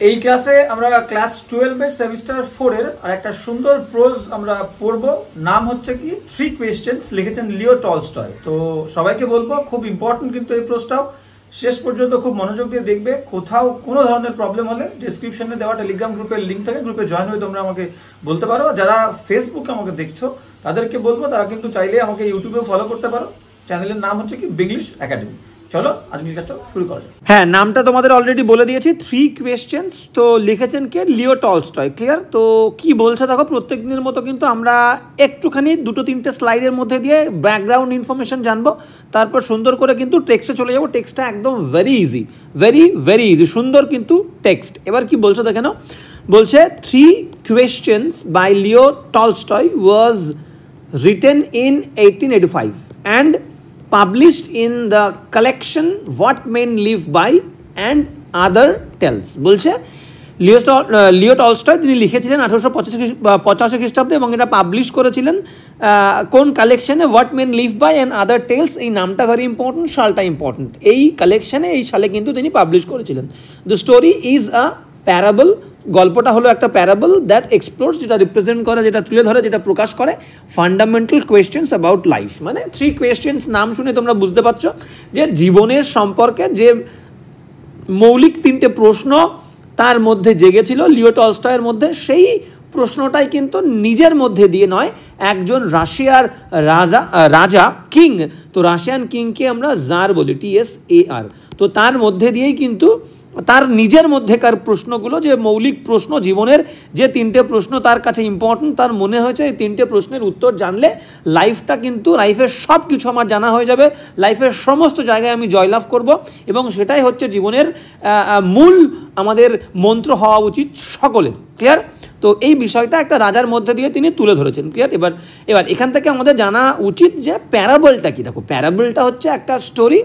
এই ক্লাসে আমরা ক্লাস 12 এর সেমিস্টার 4 এর আর একটা সুন্দর প্রোজ আমরা পড়ব। নাম হচ্ছে কি 3 কোয়েশ্চেন্স, লিখেছেন লিও টলস্টয়। তো সবাইকে বলবো খুব ইম্পর্টেন্ট কিন্তু এই প্রোজটাও, শেষ পর্যন্ত খুব মনোযোগ দিয়ে দেখবে। কোথাও কোনো ধরনের প্রবলেম হলে ডেসক্রিপশনে দেওয়া টেলিগ্রাম গ্রুপের লিঙ্ক থাকে, গ্রুপে জয়েন হয়ে তোমরা আমাকে বলতে পারো। যারা ফেসবুকে আমাকে দেখছো তাদেরকে বলবো তারা কিন্তু চাইলে আমাকে ইউটিউবে ফলো করতে পারো। চ্যানেলের নাম হচ্ছে কি বিংলিশ একাডেমি। চলো আজকের ক্লাসটা শুরু করা যাক। হ্যাঁ, নামটা তোমাদের অলরেডি বলে দিয়েছি, 3 কোয়েশ্চেন্স। তো লিখেছেন কে? Leo Tolstoy. ক্লিয়ার? তো কি বলছে দেখো, প্রত্যেক দিনের মতো কিন্তু আমরা একটুখানি 2-3টে স্লাইডের মধ্যে দিয়ে ব্যাকগ্রাউন্ড ইনফরমেশন জানবো, তারপর সুন্দর করে কিন্তু টেক্সটে চলে যাবো। টেক্সটটা একদম ভেরি ইজি, ভেরি ইজি, সুন্দর কিন্তু টেক্সট। এবার কি বলছে দেখে নাও, বলছে 3 questions by Leo Tolstoy was written in 1885 and published in the collection What Men Live By and Other Tales। বলছে লিও টলস্টয় তিনি লিখেছিলেন 1885 খ্রিস্টাব্দে এবং এটা পাবলিশ করেছিলেন কোন কালেকশনে? What men live by and other tales. এই নামটা ভেরি ইম্পর্টেন্ট, সালটা ইম্পর্টেন্ট। এই কালেকশনে এই সালে কিন্তু তিনি পাবলিশ করেছিলেন। The story is a parable. গল্পটা হলো একটা প্যারাবল দ্যাট এক্সপ্লোরস, যেটা রিপ্রেজেন্ট করে, যেটা তুলে ধরে, যেটা প্রকাশ করে ফান্ডামেন্টাল কোয়েশ্চেন্স অ্যাবাউট লাইফ। মানে 3 কোয়েশ্চেন্স নাম শুনে তোমরা বুঝতে পারছো যে জীবনের সম্পর্কে যে মৌলিক 3টে প্রশ্ন তার মধ্যে জেগেছিল লিও টলস্টয়ের মধ্যে, সেই প্রশ্নটাই কিন্তু নিজের মধ্যে দিয়ে নয়, একজন রাশিয়ার রাজা কিং, তো রাশিয়ান কিংকে আমরা জার বলি, TSAR, তো তার মধ্যে দিয়েই কিন্তু তার নিজের মধ্যেকার প্রশ্নগুলো, যে মৌলিক প্রশ্ন জীবনের, যে 3টে প্রশ্ন তার কাছে ইম্পর্টেন্ট, তার মনে হয়েছে এই 3টে প্রশ্নের উত্তর জানলে লাইফটা কিন্তু, লাইফের সব কিছু আমার জানা হয়ে যাবে, লাইফের সমস্ত জায়গায় আমি জয়লাভ করব, এবং সেটাই হচ্ছে জীবনের মূল আমাদের মন্ত্র হওয়া উচিত সকলের। ক্লিয়ার? তো এই বিষয়টা একটা রাজার মধ্যে দিয়ে তিনি তুলে ধরেছেন। ক্লিয়ার? এবার এখান থেকে আমাদের জানা উচিত যে প্যারাবলটা কি। দেখো, প্যারাবলটা হচ্ছে একটা story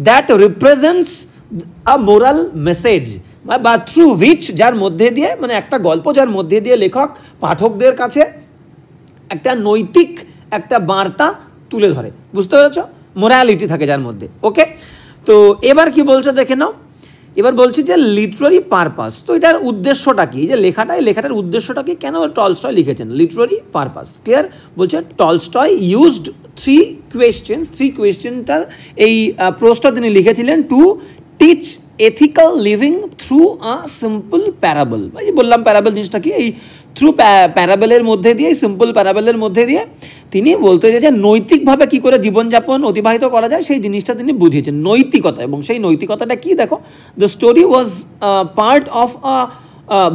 that represents a moral message, বা থ্রু হুইচ, যার মধ্যে দিয়ে, মানে একটা গল্প যার মধ্যে দিয়ে লেখক পাঠকদের কাছে একটা নৈতিক একটা বার্তা তুলে ধরে। বুঝতে পেরেছ? মোরালিটি থাকে যার মধ্যে। ওকে, তো এবার কি বলছে দেখে নাও। এবার বলছি যে লিটারারি পারপাস। তো এটার উদ্দেশ্যটা কি, যে লেখাটার উদ্দেশ্যটা কি, কেন টলস্টয় লিখেছেন লিটারারি পারপাস। ক্লিয়ার? বলছে টলস্টয় ইউজড 3 কোয়েশ্চেন্স। 3 কোয়েশ্চেনটার এই প্রশ্নটা তিনি লিখেছিলেন to teach ethical living through a simple parable. এই বললাম প্যারাবল জিনিসটা কি, এই থ্রু প্যারাবলের মধ্যে দিয়ে, সিম্পল প্যারাবলের মধ্যে দিয়ে তিনি বলতে চাইছেন নৈতিকভাবে কী করে জীবনযাপন অতিবাহিত করা যায়, সেই জিনিসটা তিনি বুঝিয়েছেন, নৈতিকতা। এবং সেই নৈতিকতাটা কি দেখো, the story was part of a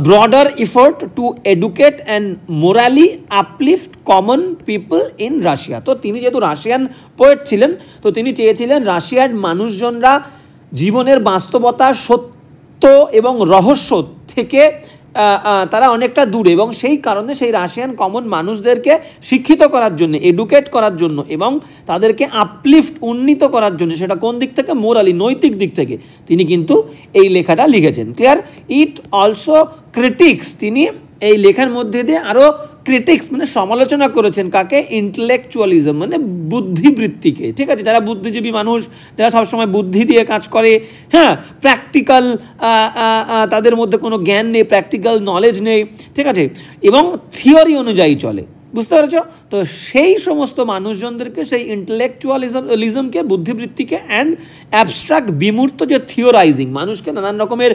broader effort to educate and morally uplift common people in Russia। তো তিনি যেহেতু রাশিয়ান পোয়েট ছিলেন, তো তিনি চেয়েছিলেন রাশিয়ার মানুষজনরা জীবনের বাস্তবতা, সত্য এবং রহস্য থেকে তারা অনেকটা দূরে, এবং সেই কারণে সেই রাশিয়ান কমন মানুষদেরকে শিক্ষিত করার জন্য, এডুকেট করার জন্য, এবং তাদেরকে আপলিফট, উন্নীত করার জন্য, সেটা কোন দিক থেকে? মোরালি, নৈতিক দিক থেকে তিনি কিন্তু এই লেখাটা লিখেছেন। ক্লিয়ার? ইট অলসো ক্রিটিক্স, তিনি এই লেখার মধ্যে দিয়ে আরও ক্রিটিক্স মানে সমালোচনা করেছেন কাকে? ইন্টেলেকচুয়ালিজম, মানে বুদ্ধিবৃত্তিকে। ঠিক আছে? যারা বুদ্ধিজীবী মানুষ, যারা সবসময় বুদ্ধি দিয়ে কাজ করে, হ্যাঁ, প্র্যাকটিক্যাল, তাদের মধ্যে কোনো জ্ঞান নেই, প্র্যাকটিক্যাল নলেজ নেই, ঠিক আছে, এবং থিওরি অনুযায়ী চলে। বুঝতে পেরেছ? তো সেই সমস্ত মানুষজনদেরকে, সেই ইন্টেলেকচুয়ালিজমকে, বুদ্ধিবৃত্তিকে, অ্যান্ড অ্যাবস্ট্রাক্ট, বিমূর্ত যে থিওরাইজিং, মানুষকে নানান রকমের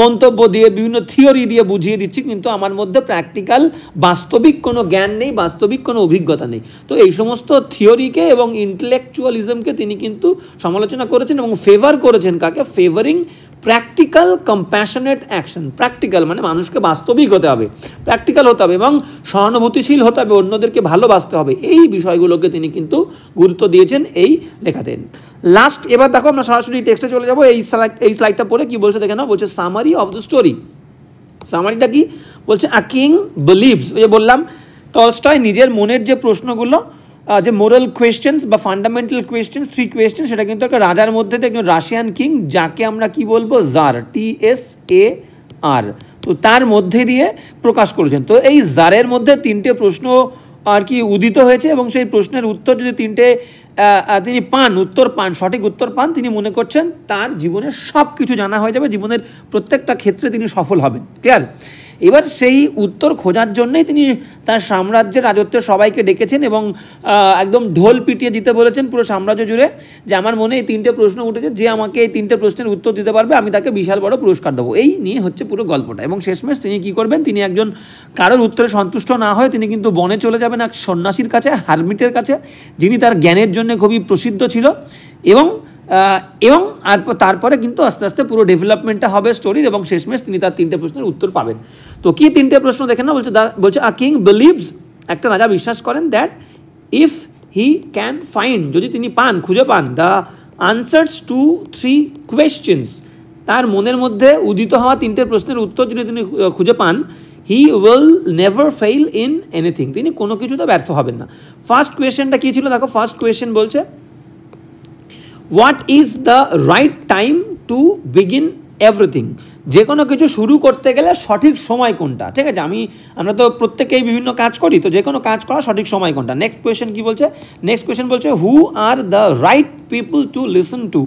মন্তব্য দিয়ে, বিভিন্ন থিওরি দিয়ে বুঝিয়ে দিচ্ছি, কিন্তু আমার মধ্যে প্র্যাকটিক্যাল, বাস্তবিক কোনো জ্ঞান নেই, বাস্তবিক কোনো অভিজ্ঞতা নেই। তো এই সমস্ত থিওরিকে এবং ইন্টেলেকচুয়ালিজমকে তিনি কিন্তু সমালোচনা করেছেন এবং ফেভার করেছেন কাকে? Favouring practical compassionate action. Practical মানে মানুষকে বাস্তবিক হতে হবে, প্র্যাকটিক্যাল হতে হবে, এবং সহানুভূতিশীল হতে হবে, অন্যদেরকে ভালোবাসতে হবে। এই বিষয়গুলোকে তিনি কিন্তু গুরুত্ব দিয়েছেন এই লেখাতে। লাস্ট, এবার দেখো আমরা সরাসরি টেক্সটে চলে যাবো। এই স্লাইডটা পড়ে কি বলছে দেখে নাও। বলছে সামারি অফ দ্য স্টোরি। সামারিটা কি বলছে? আ কিং বিলিভস, ওই যে বললাম টলস্টয় নিজের মনের যে প্রশ্নগুলো, যে মোরাল কোয়েশ্চেন্স বা ফান্ডামেন্টাল কোয়েশ্চেন্স, 3 কোয়েশ্চেন, সেটা কিন্তু একটা রাজার মধ্যে একজন রাশিয়ান কিং, যাকে আমরা কি বলবো? জার, TSAR, তো তার মধ্যে দিয়ে প্রকাশ করেছেন। তো এই জারের মধ্যে 3টে প্রশ্ন আর কি উদিত হয়েছে এবং সেই প্রশ্নের উত্তর যদি তিনটে তিনি পান, উত্তর পান, সঠিক উত্তর পান, তিনি মনে করছেন তার জীবনের সব কিছু জানা হয়ে যাবে, জীবনের প্রত্যেকটা ক্ষেত্রে তিনি সফল হবেন। ক্লিয়ার? এবার সেই উত্তর খোঁজার জন্যই তিনি তার সাম্রাজ্যের রাজত্বের সবাইকে ডেকেছেন এবং একদম ঢোল পিটিয়ে দিতে বলেছেন পুরো সাম্রাজ্য জুড়ে যে আমার মনে এই তিনটে প্রশ্ন উঠেছে, যে আমাকে এই তিনটে প্রশ্নের উত্তর দিতে পারবে আমি তাকে বিশাল বড় পুরস্কার দেবো। এই নিয়ে হচ্ছে পুরো গল্পটা। এবং শেষমেশ তিনি কী করবেন, তিনি একজন কারোর উত্তরে সন্তুষ্ট না হয়ে তিনি কিন্তু বনে চলে যাবেন এক সন্ন্যাসীর কাছে, হারমিটের কাছে, যিনি তার জ্ঞানের জন্য খুবই প্রসিদ্ধ ছিল। এবং তারপরে কিন্তু আস্তে আস্তে পুরো ডেভেলপমেন্টটা হবে স্টোরির এবং শেষমেশ তিনি তার তিনটে প্রশ্নের উত্তর পাবেন। তো কি তিনটে প্রশ্ন দেখেন না, বলছে আ কিং বিলিভস, একটা রাজা বিশ্বাস করেন, that if he can find, যদি তিনি পান, খুঁজে পান, দ্য আনসার্স টু 3 কোয়েশ্চেন্স, তার মনের মধ্যে উদিত হওয়া তিনটে প্রশ্নের উত্তর যদি তিনি খুঁজে পান, he will never fail in anything, তিনি কোনো কিছুতে ব্যর্থ হবেন না। ফার্স্ট কোয়েশ্চেনটা কী ছিল দেখো, ফার্স্ট কোয়েশ্চেন বলছে what is the right time to begin everything, যে কোনো কিছু শুরু করতে গেলে সঠিক সময় কোনটা। ঠিক আছে, আমরা তো প্রত্যেকেই বিভিন্ন কাজ করি, তো যে কোনো কাজ করার সঠিক সময় কোনটা। নেক্সট কোয়েশ্চেন কী বলছে, নেক্সট কোয়েশ্চেন বলছে who are the right people to listen to,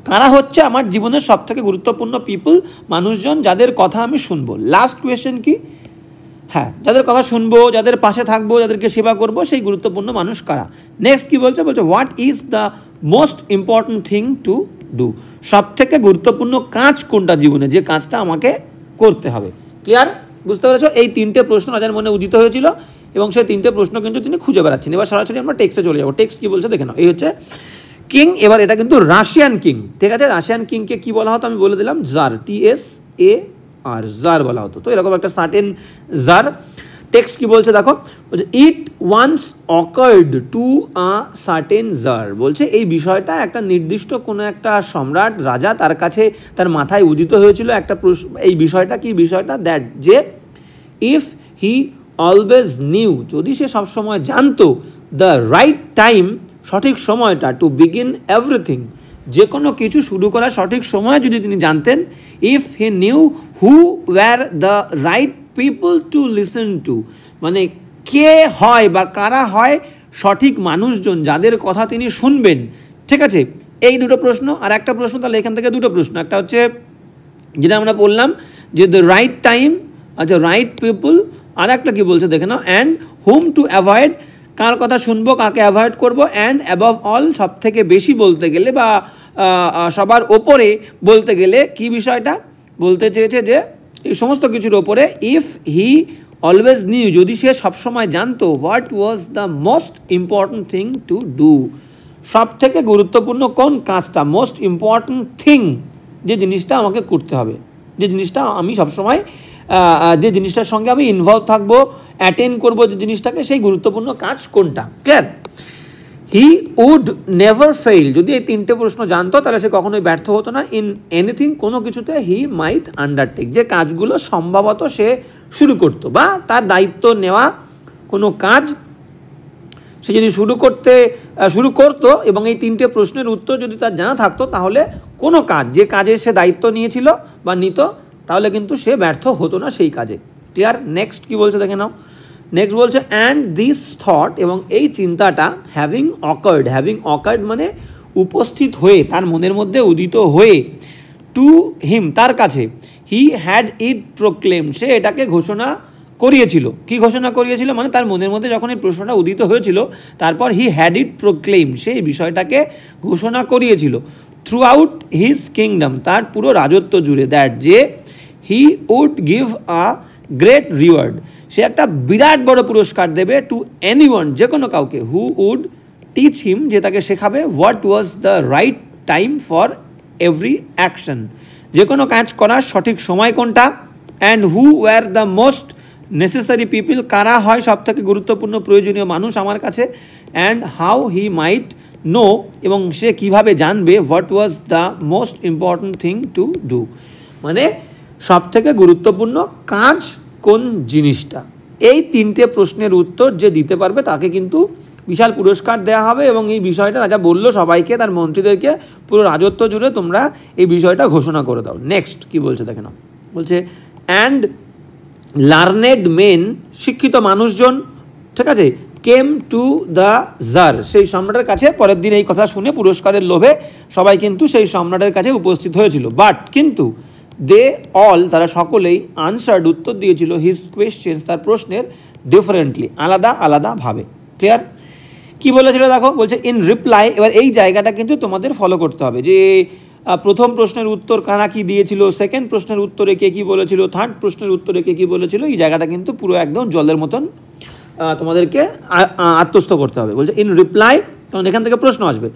কারা হচ্ছে আমার জীবনের সবথেকে গুরুত্বপূর্ণ পিপল, মানুষজন যাদের কথা আমি শুনবো। লাস্ট কোয়েশ্চেন কি, হ্যাঁ, যাদের কথা শুনবো, যাদের পাশে থাকবো, যাদেরকে সেবা করবো, সেই গুরুত্বপূর্ণ মানুষ কারা। নেক্সট কি বলছে, what is the most important thing to do, সব থেকে গুরুত্বপূর্ণ কাজ কোনটা জীবনে, যে কাজটা আমাকে করতে হবে। ক্লিয়ার? বুঝতে পেরেছো? এই তিনটে প্রশ্ন রাজার মনে উদিত হয়েছিল এবং সেই তিনটে প্রশ্ন কিন্তু তিনি খুঁজে বেড়াচ্ছেন। এবার সরাসরি আমরা টেক্সটে চলে যাবো। টেক্সট কি বলছে দেখে নাও। এই হচ্ছে কিং, এবার এটা কিন্তু রাশিয়ান কিং। ঠিক আছে, রাশিয়ান কিংকে কি বলা হতো আমি বলে দিলাম, জার, TSA আর জার বলা হতো। তো এরকম একটা সার্টেন জার। টেক্সট কি বলছে দেখো, বলছে it once occurred to a certain tsar, বলছে এই বিষয়টা একটা নির্দিষ্ট কোনো একটা সম্রাট, রাজা, তার কাছে তার মাথায় উদিত হয়েছিল একটা প্রশ্ন। এই বিষয়টা কি, বিষয়টা দ্যাট, যে ইফ হি অলওয়েজ নিউ, যদি সে সবসময় জানতো, দ্য রাইট টাইম, সঠিক সময়টা, টু বিগিন এভরিথিং, যে কোনো কিছু শুরু করার সঠিক সময় যদি তিনি জানতেন, if he knew who were the right people to listen to, মানে কে হয় বা কারা হয় সঠিক মানুষজন যাদের কথা তিনি শুনবেন। ঠিক আছে, এই দুটো প্রশ্ন। আর একটা প্রশ্ন, তাহলে এখান থেকে দুটো প্রশ্ন, একটা হচ্ছে যেটা আমরা বললাম যে দ্য রাইট টাইম, আচ্ছা রাইট পিপল, আর একটা কী বলছে দেখে নাও, অ্যান্ড হুম টু অ্যাভয়েড, কার কথা শুনবো, কাকে অ্যাভয়েড করবো, অ্যান্ড অ্যাবভ অল, সব থেকে বেশি বলতে গেলে বা সবার ওপরে বলতে গেলে কি বিষয়টা বলতে চেয়েছে, যে এই সমস্ত কিছুর ওপরে, ইফ হি অলওয়েজ নিউ, যদি সে সবসময় জানতো, what was the most important thing to do, সব থেকে গুরুত্বপূর্ণ কোন কাজটা, মোস্ট ইম্পর্ট্যান্ট থিং, যে জিনিসটা আমাকে করতে হবে, যে জিনিসটা আমি সবসময়, যে জিনিসটার সঙ্গে আমি ইনভলভ থাকবো, অ্যাটেন্ড করবো যে জিনিসটাকে, সেই গুরুত্বপূর্ণ কাজ কোনটা। Clear? He would never fail, যদি এই তিনটে প্রশ্ন জানতো তাহলে সে কখনোই ব্যর্থ হতো না। ইন এনিথিং, কোনো কিছুতে, হি মাইট আন্ডারটেক, যে কাজগুলো সম্ভবত সে শুরু করতো বা তার দায়িত্ব নেওয়া কোনো কাজ সে যদি শুরু করতো এবং এই তিনটে প্রশ্নের উত্তর যদি তার জানা থাকতো, তাহলে কোনো কাজ, যে কাজে সে দায়িত্ব নিয়েছিল বা নিত, তাহলে কিন্তু সে ব্যর্থ হতো না সেই কাজে। ক্লিয়ার? নেক্সট কি বলছে দেখে নাও। নেক্সট বলছে অ্যান্ড দিস থট, এবং এই চিন্তাটা, হ্যাভিং অকার্ড মানে উপস্থিত হয়ে, তার মনের মধ্যে উদিত হয়ে, টু হিম, তার কাছে, হি হ্যাড ইট প্রোক্লেম, সে এটাকে ঘোষণা করিয়েছিল। কি ঘোষণা করিয়েছিল, মানে তার মনের মধ্যে যখন এই প্রশ্নটা উদিত হয়েছিল, তারপর হি হ্যাড ইট প্রোক্লেম, সে এই বিষয়টাকে ঘোষণা করিয়েছিল, থ্রু আউট হিজ কিংডম, তার পুরো রাজত্ব জুড়ে, দ্যাট, যে he would give a great reward, সে একটা বিরাট বড় পুরস্কার দেবে, টু এনিওয়ান, যে কোনো কাউকে, হু উড টিচ হিম, যে তাকে শেখাবে, what was the right time for every action, যে কোনো কাজ করার সঠিক সময় কোনটা, and who were the most necessary people, কারা হয় সব থেকে গুরুত্বপূর্ণ প্রয়োজনীয় মানুষ আমার কাছে, and how he might know, এবং সে কিভাবে জানবে, what was the most important thing to do, মানে সব থেকে গুরুত্বপূর্ণ কাজ কোন জিনিসটা। এই তিনটে প্রশ্নের উত্তর যে দিতে পারবে তাকে কিন্তু বিশাল পুরস্কার দেওয়া হবে। এবং এই বিষয়টা রাজা বললো সবাইকে, তার মন্ত্রীদেরকে, পুরো রাজত্ব জুড়ে তোমরা এই বিষয়টা ঘোষণা করে দাও। নেক্সট কি বলছে দেখে নাও, বলছে অ্যান্ড লার্নেড মেন, শিক্ষিত মানুষজন, ঠিক আছে, কেম টু দ্য জার, সেই সম্রাটের কাছে পরের দিন এই কথা শুনে পুরস্কারের লোভে সবাই কিন্তু সেই সম্রাটের কাছে উপস্থিত হয়েছিল। বাট কিন্তু দে অল, তারা সকলেই আনসার্ড, উত্তর দিয়েছিল হিজ কোয়েশ্চেন্স, তার প্রশ্নের ডিফারেন্টলি, আলাদা আলাদাভাবে। ক্লিয়ার? কি বলেছিল দেখো, বলছে ইন রিপ্লাই। এবার এই জায়গাটা কিন্তু তোমাদের ফলো করতে হবে যে প্রথম প্রশ্নের উত্তর কারা কি দিয়েছিল, সেকেন্ড প্রশ্নের উত্তরে কে কি বলেছিল, থার্ড প্রশ্নের উত্তরে কে কি বলেছিল, এই জায়গাটা কিন্তু পুরো একদম জলের মতন তোমাদেরকে আত্মস্থ করতে হবে। বলছে ইন রিপ্লাই, তখন এখান থেকে প্রশ্ন আসবে।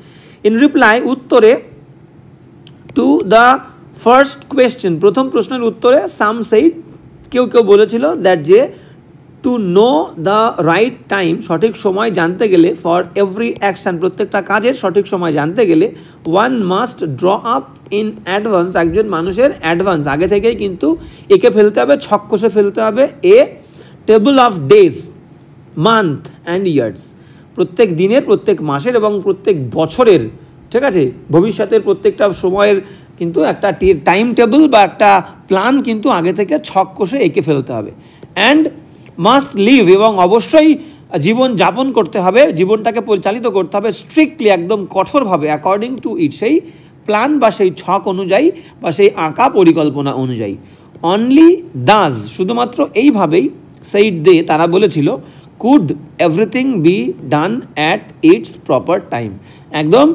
ইন রিপ্লাই, উত্তরে, টু দ্য ফার্স্ট কোয়েশ্চেন, প্রথম প্রশ্নের উত্তরে, সাম সেইড, কেউ কেউ বলেছিল দ্যাট যে to know the right time, সঠিক সময় জানতে গেলে, ফর এভরি অ্যাকশান, প্রত্যেকটা কাজের সঠিক সময় জানতে গেলে, one must draw up in advance, একজন মানুষের অ্যাডভান্স আগে থেকেই কিন্তু এঁকে ফেলতে হবে, ছক কষে ফেলতে হবে, a table of days, month and years, প্রত্যেক দিনের, প্রত্যেক মাসের এবং প্রত্যেক বছরের, ঠিক আছে, ভবিষ্যতের প্রত্যেকটা সময়ের কিন্তু একটা টাইম টেবল বা একটা প্ল্যান কিন্তু আগে থেকে ছক কষে এঁকে ফেলতে হবে। অ্যান্ড মাস্ট লিভ, এবং অবশ্যই জীবন যাপন করতে হবে, জীবনটাকে পরিচালিত করতে হবে স্ট্রিক্টলি, একদম কঠোরভাবে, অ্যাকর্ডিং টু ইট, সেই প্ল্যান বা সেই ছক অনুযায়ী বা সেই আঁকা পরিকল্পনা অনুযায়ী। অনলি দাস, শুধুমাত্র এইভাবেই, সেইড দে, তারা বলেছিল, could everything be done at it's proper time, একদম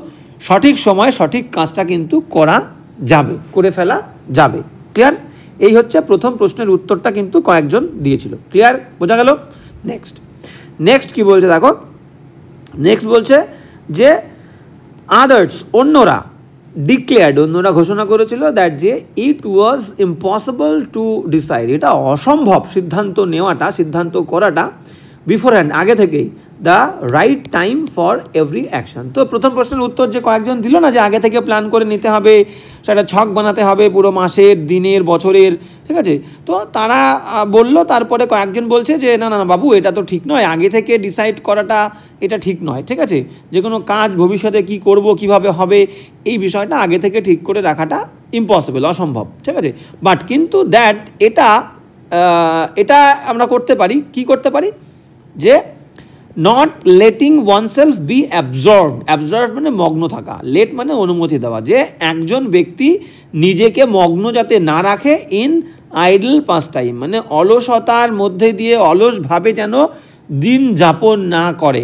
সঠিক সময় সঠিক কাজটা কিন্তু করা যাবে, করে ফেলা যাবে। ক্লিয়ার? এই হচ্ছে প্রথম প্রশ্নের উত্তরটা কিন্তু কয়েকজন দিয়েছিল। ক্লিয়ার? বোঝা গেল? নেক্সট কি বলছে দেখো, নেক্সট বলছে যে আদার্স, অন্যরা, ডিক্লেয়ার্ড, অন্যরা ঘোষণা করেছিল দ্যাট যে ইট ওয়াজ ইম্পসিবল টু ডিসাইড, এটা অসম্ভব সিদ্ধান্ত নেওয়াটা, সিদ্ধান্ত করাটা, বিফোরহ্যান্ড, আগে থেকেই, the right time for every action. তো প্রথম প্রশ্নের উত্তর যে কয়েকজন দিল না যে আগে থেকে প্ল্যান করে নিতে হবে, সেটা ছক বানাতে হবে পুরো মাসের, দিনের, বছরের, ঠিক আছে, তো তারা বলল, তারপরে কয়েকজন বলছে যে না না না বাবু, এটা তো ঠিক নয়, আগে থেকে ডিসাইড করাটা এটা ঠিক নয়, ঠিক আছে, যে কোনো কাজ ভবিষ্যতে কি করব, কিভাবে হবে, এই বিষয়টা আগে থেকে ঠিক করে রাখাটা ইম্পসিবল, অসম্ভব, ঠিক আছে। বাট কিন্তু দ্যাট, এটা আমরা করতে পারি, কি করতে পারি, যে not letting oneself be absorbed মানে মগ্ন থাকা, লেট মানে অনুমতি দেওয়া, যে একজন ব্যক্তি নিজেকে মগ্ন যাতে না রাখে ইন আইডল পাস টাইম, মানে অলসতার মধ্যে দিয়ে অলসভাবে যেন দিন যাপন না করে,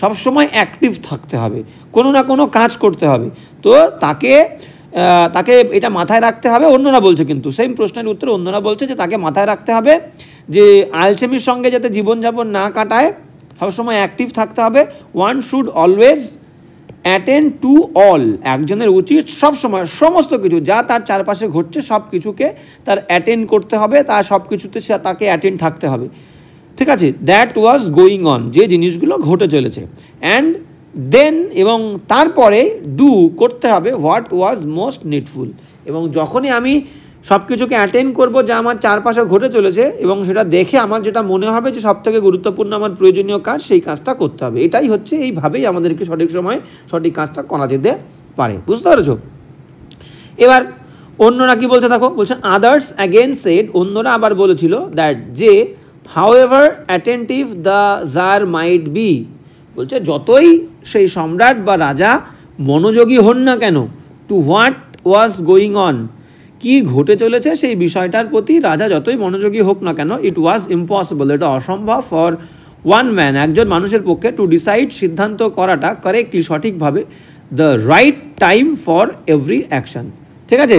সবসময় অ্যাক্টিভ থাকতে হবে, কোনো না কোনো কাজ করতে হবে। তো তাকে এটা মাথায় রাখতে হবে। অন্যরা বলছে, কিন্তু সেম প্রশ্নের উত্তরে অন্যরা বলছে যে তাকে মাথায় রাখতে হবে যে আলসেমির সঙ্গে যাতে জীবনযাপন না কাটায়, সবসময় অ্যাক্টিভ থাকতে হবে। One should always attend to all, একজনের উচিত সবসময় সমস্ত কিছু যা তার চারপাশে ঘটছে সব কিছুকে তার অ্যাটেন্ড করতে হবে, তার সব কিছুতে তাকে অ্যাটেন্ড থাকতে হবে, ঠিক আছে, দ্যাট ওয়াজ গোয়িং অন, যে জিনিসগুলো ঘটে চলেছে। অ্যান্ড দেন, এবং তারপরে ডু, করতে হবে হোয়াট ওয়াজ মোস্ট নিডফুল, এবং যখনই আমি সব কিছুকে অ্যাটেন্ড করবো যা আমার চারপাশে ঘটে চলেছে, এবং সেটা দেখে আমার যেটা মনে হবে যে সব থেকে গুরুত্বপূর্ণ আমার প্রয়োজনীয় কাজ, সেই কাজটা করতে হবে। এটাই হচ্ছে, এইভাবেই আমাদেরকে সঠিক সময় সঠিক কাজটা করা যেতে পারে। বুঝতে পেরেছ? এবার অন্যরা কি বলছে দেখো, বলছে আদার্স অ্যাগেন সেড, অন্যরা আবার বলেছিল দ্যাট যে however attentive the tsar might be, বলছে যতই সেই সম্রাট বা রাজা মনোযোগী হন না কেন, to what was going on, কি ঘটে চলেছে সেই বিষয়টার প্রতি রাজা যতই মনোযোগী হোক না কেন, ইট ওয়াজ ইম্পসিবল, এটা অসম্ভব, ফর ওয়ান ম্যান, একজন মানুষের পক্ষে, টু ডিসাইড, সিদ্ধান্ত করাটা, কারেক্টলি, সঠিকভাবে, the right time for every action, ঠিক আছে,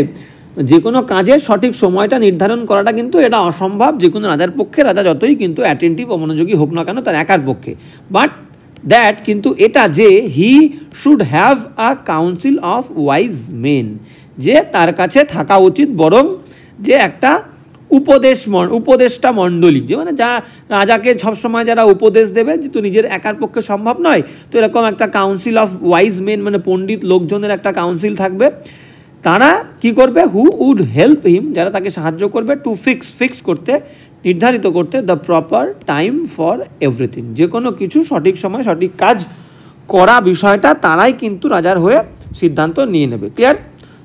যে কোনো কাজের সঠিক সময়টা নির্ধারণ করাটা কিন্তু এটা অসম্ভব যে কোনো রাজার পক্ষে, রাজা যতই কিন্তু অ্যাটেন্টিভ ও মনোযোগী হোক না কেন তার একার পক্ষে। বাট দ্যাট, কিন্তু এটা যে he should have a council of wise men, যে তার কাছে থাকা উচিত বরং যে একটা উপদেষ্টা মণ্ডলী, যে মানে যা রাজাকে সবসময় যারা উপদেশ দেবে, যে তো নিজের একার পক্ষে সম্ভব নয়, তো এরকম একটা কাউন্সিল অফ ওয়াইজ মেন মানে পণ্ডিত লোকজনের একটা কাউন্সিল থাকবে, তারা কি করবে, হু উড হেল্প হিম, যারা তাকে সাহায্য করবে, টু ফিক্স করতে, নির্ধারিত করতে, the proper time for everything, যে কোনো কিছু সঠিক সময় সঠিক কাজ করা বিষয়টা তারাই কিন্তু রাজার হয়ে সিদ্ধান্ত নিয়ে নেবে। ক্লিয়ার?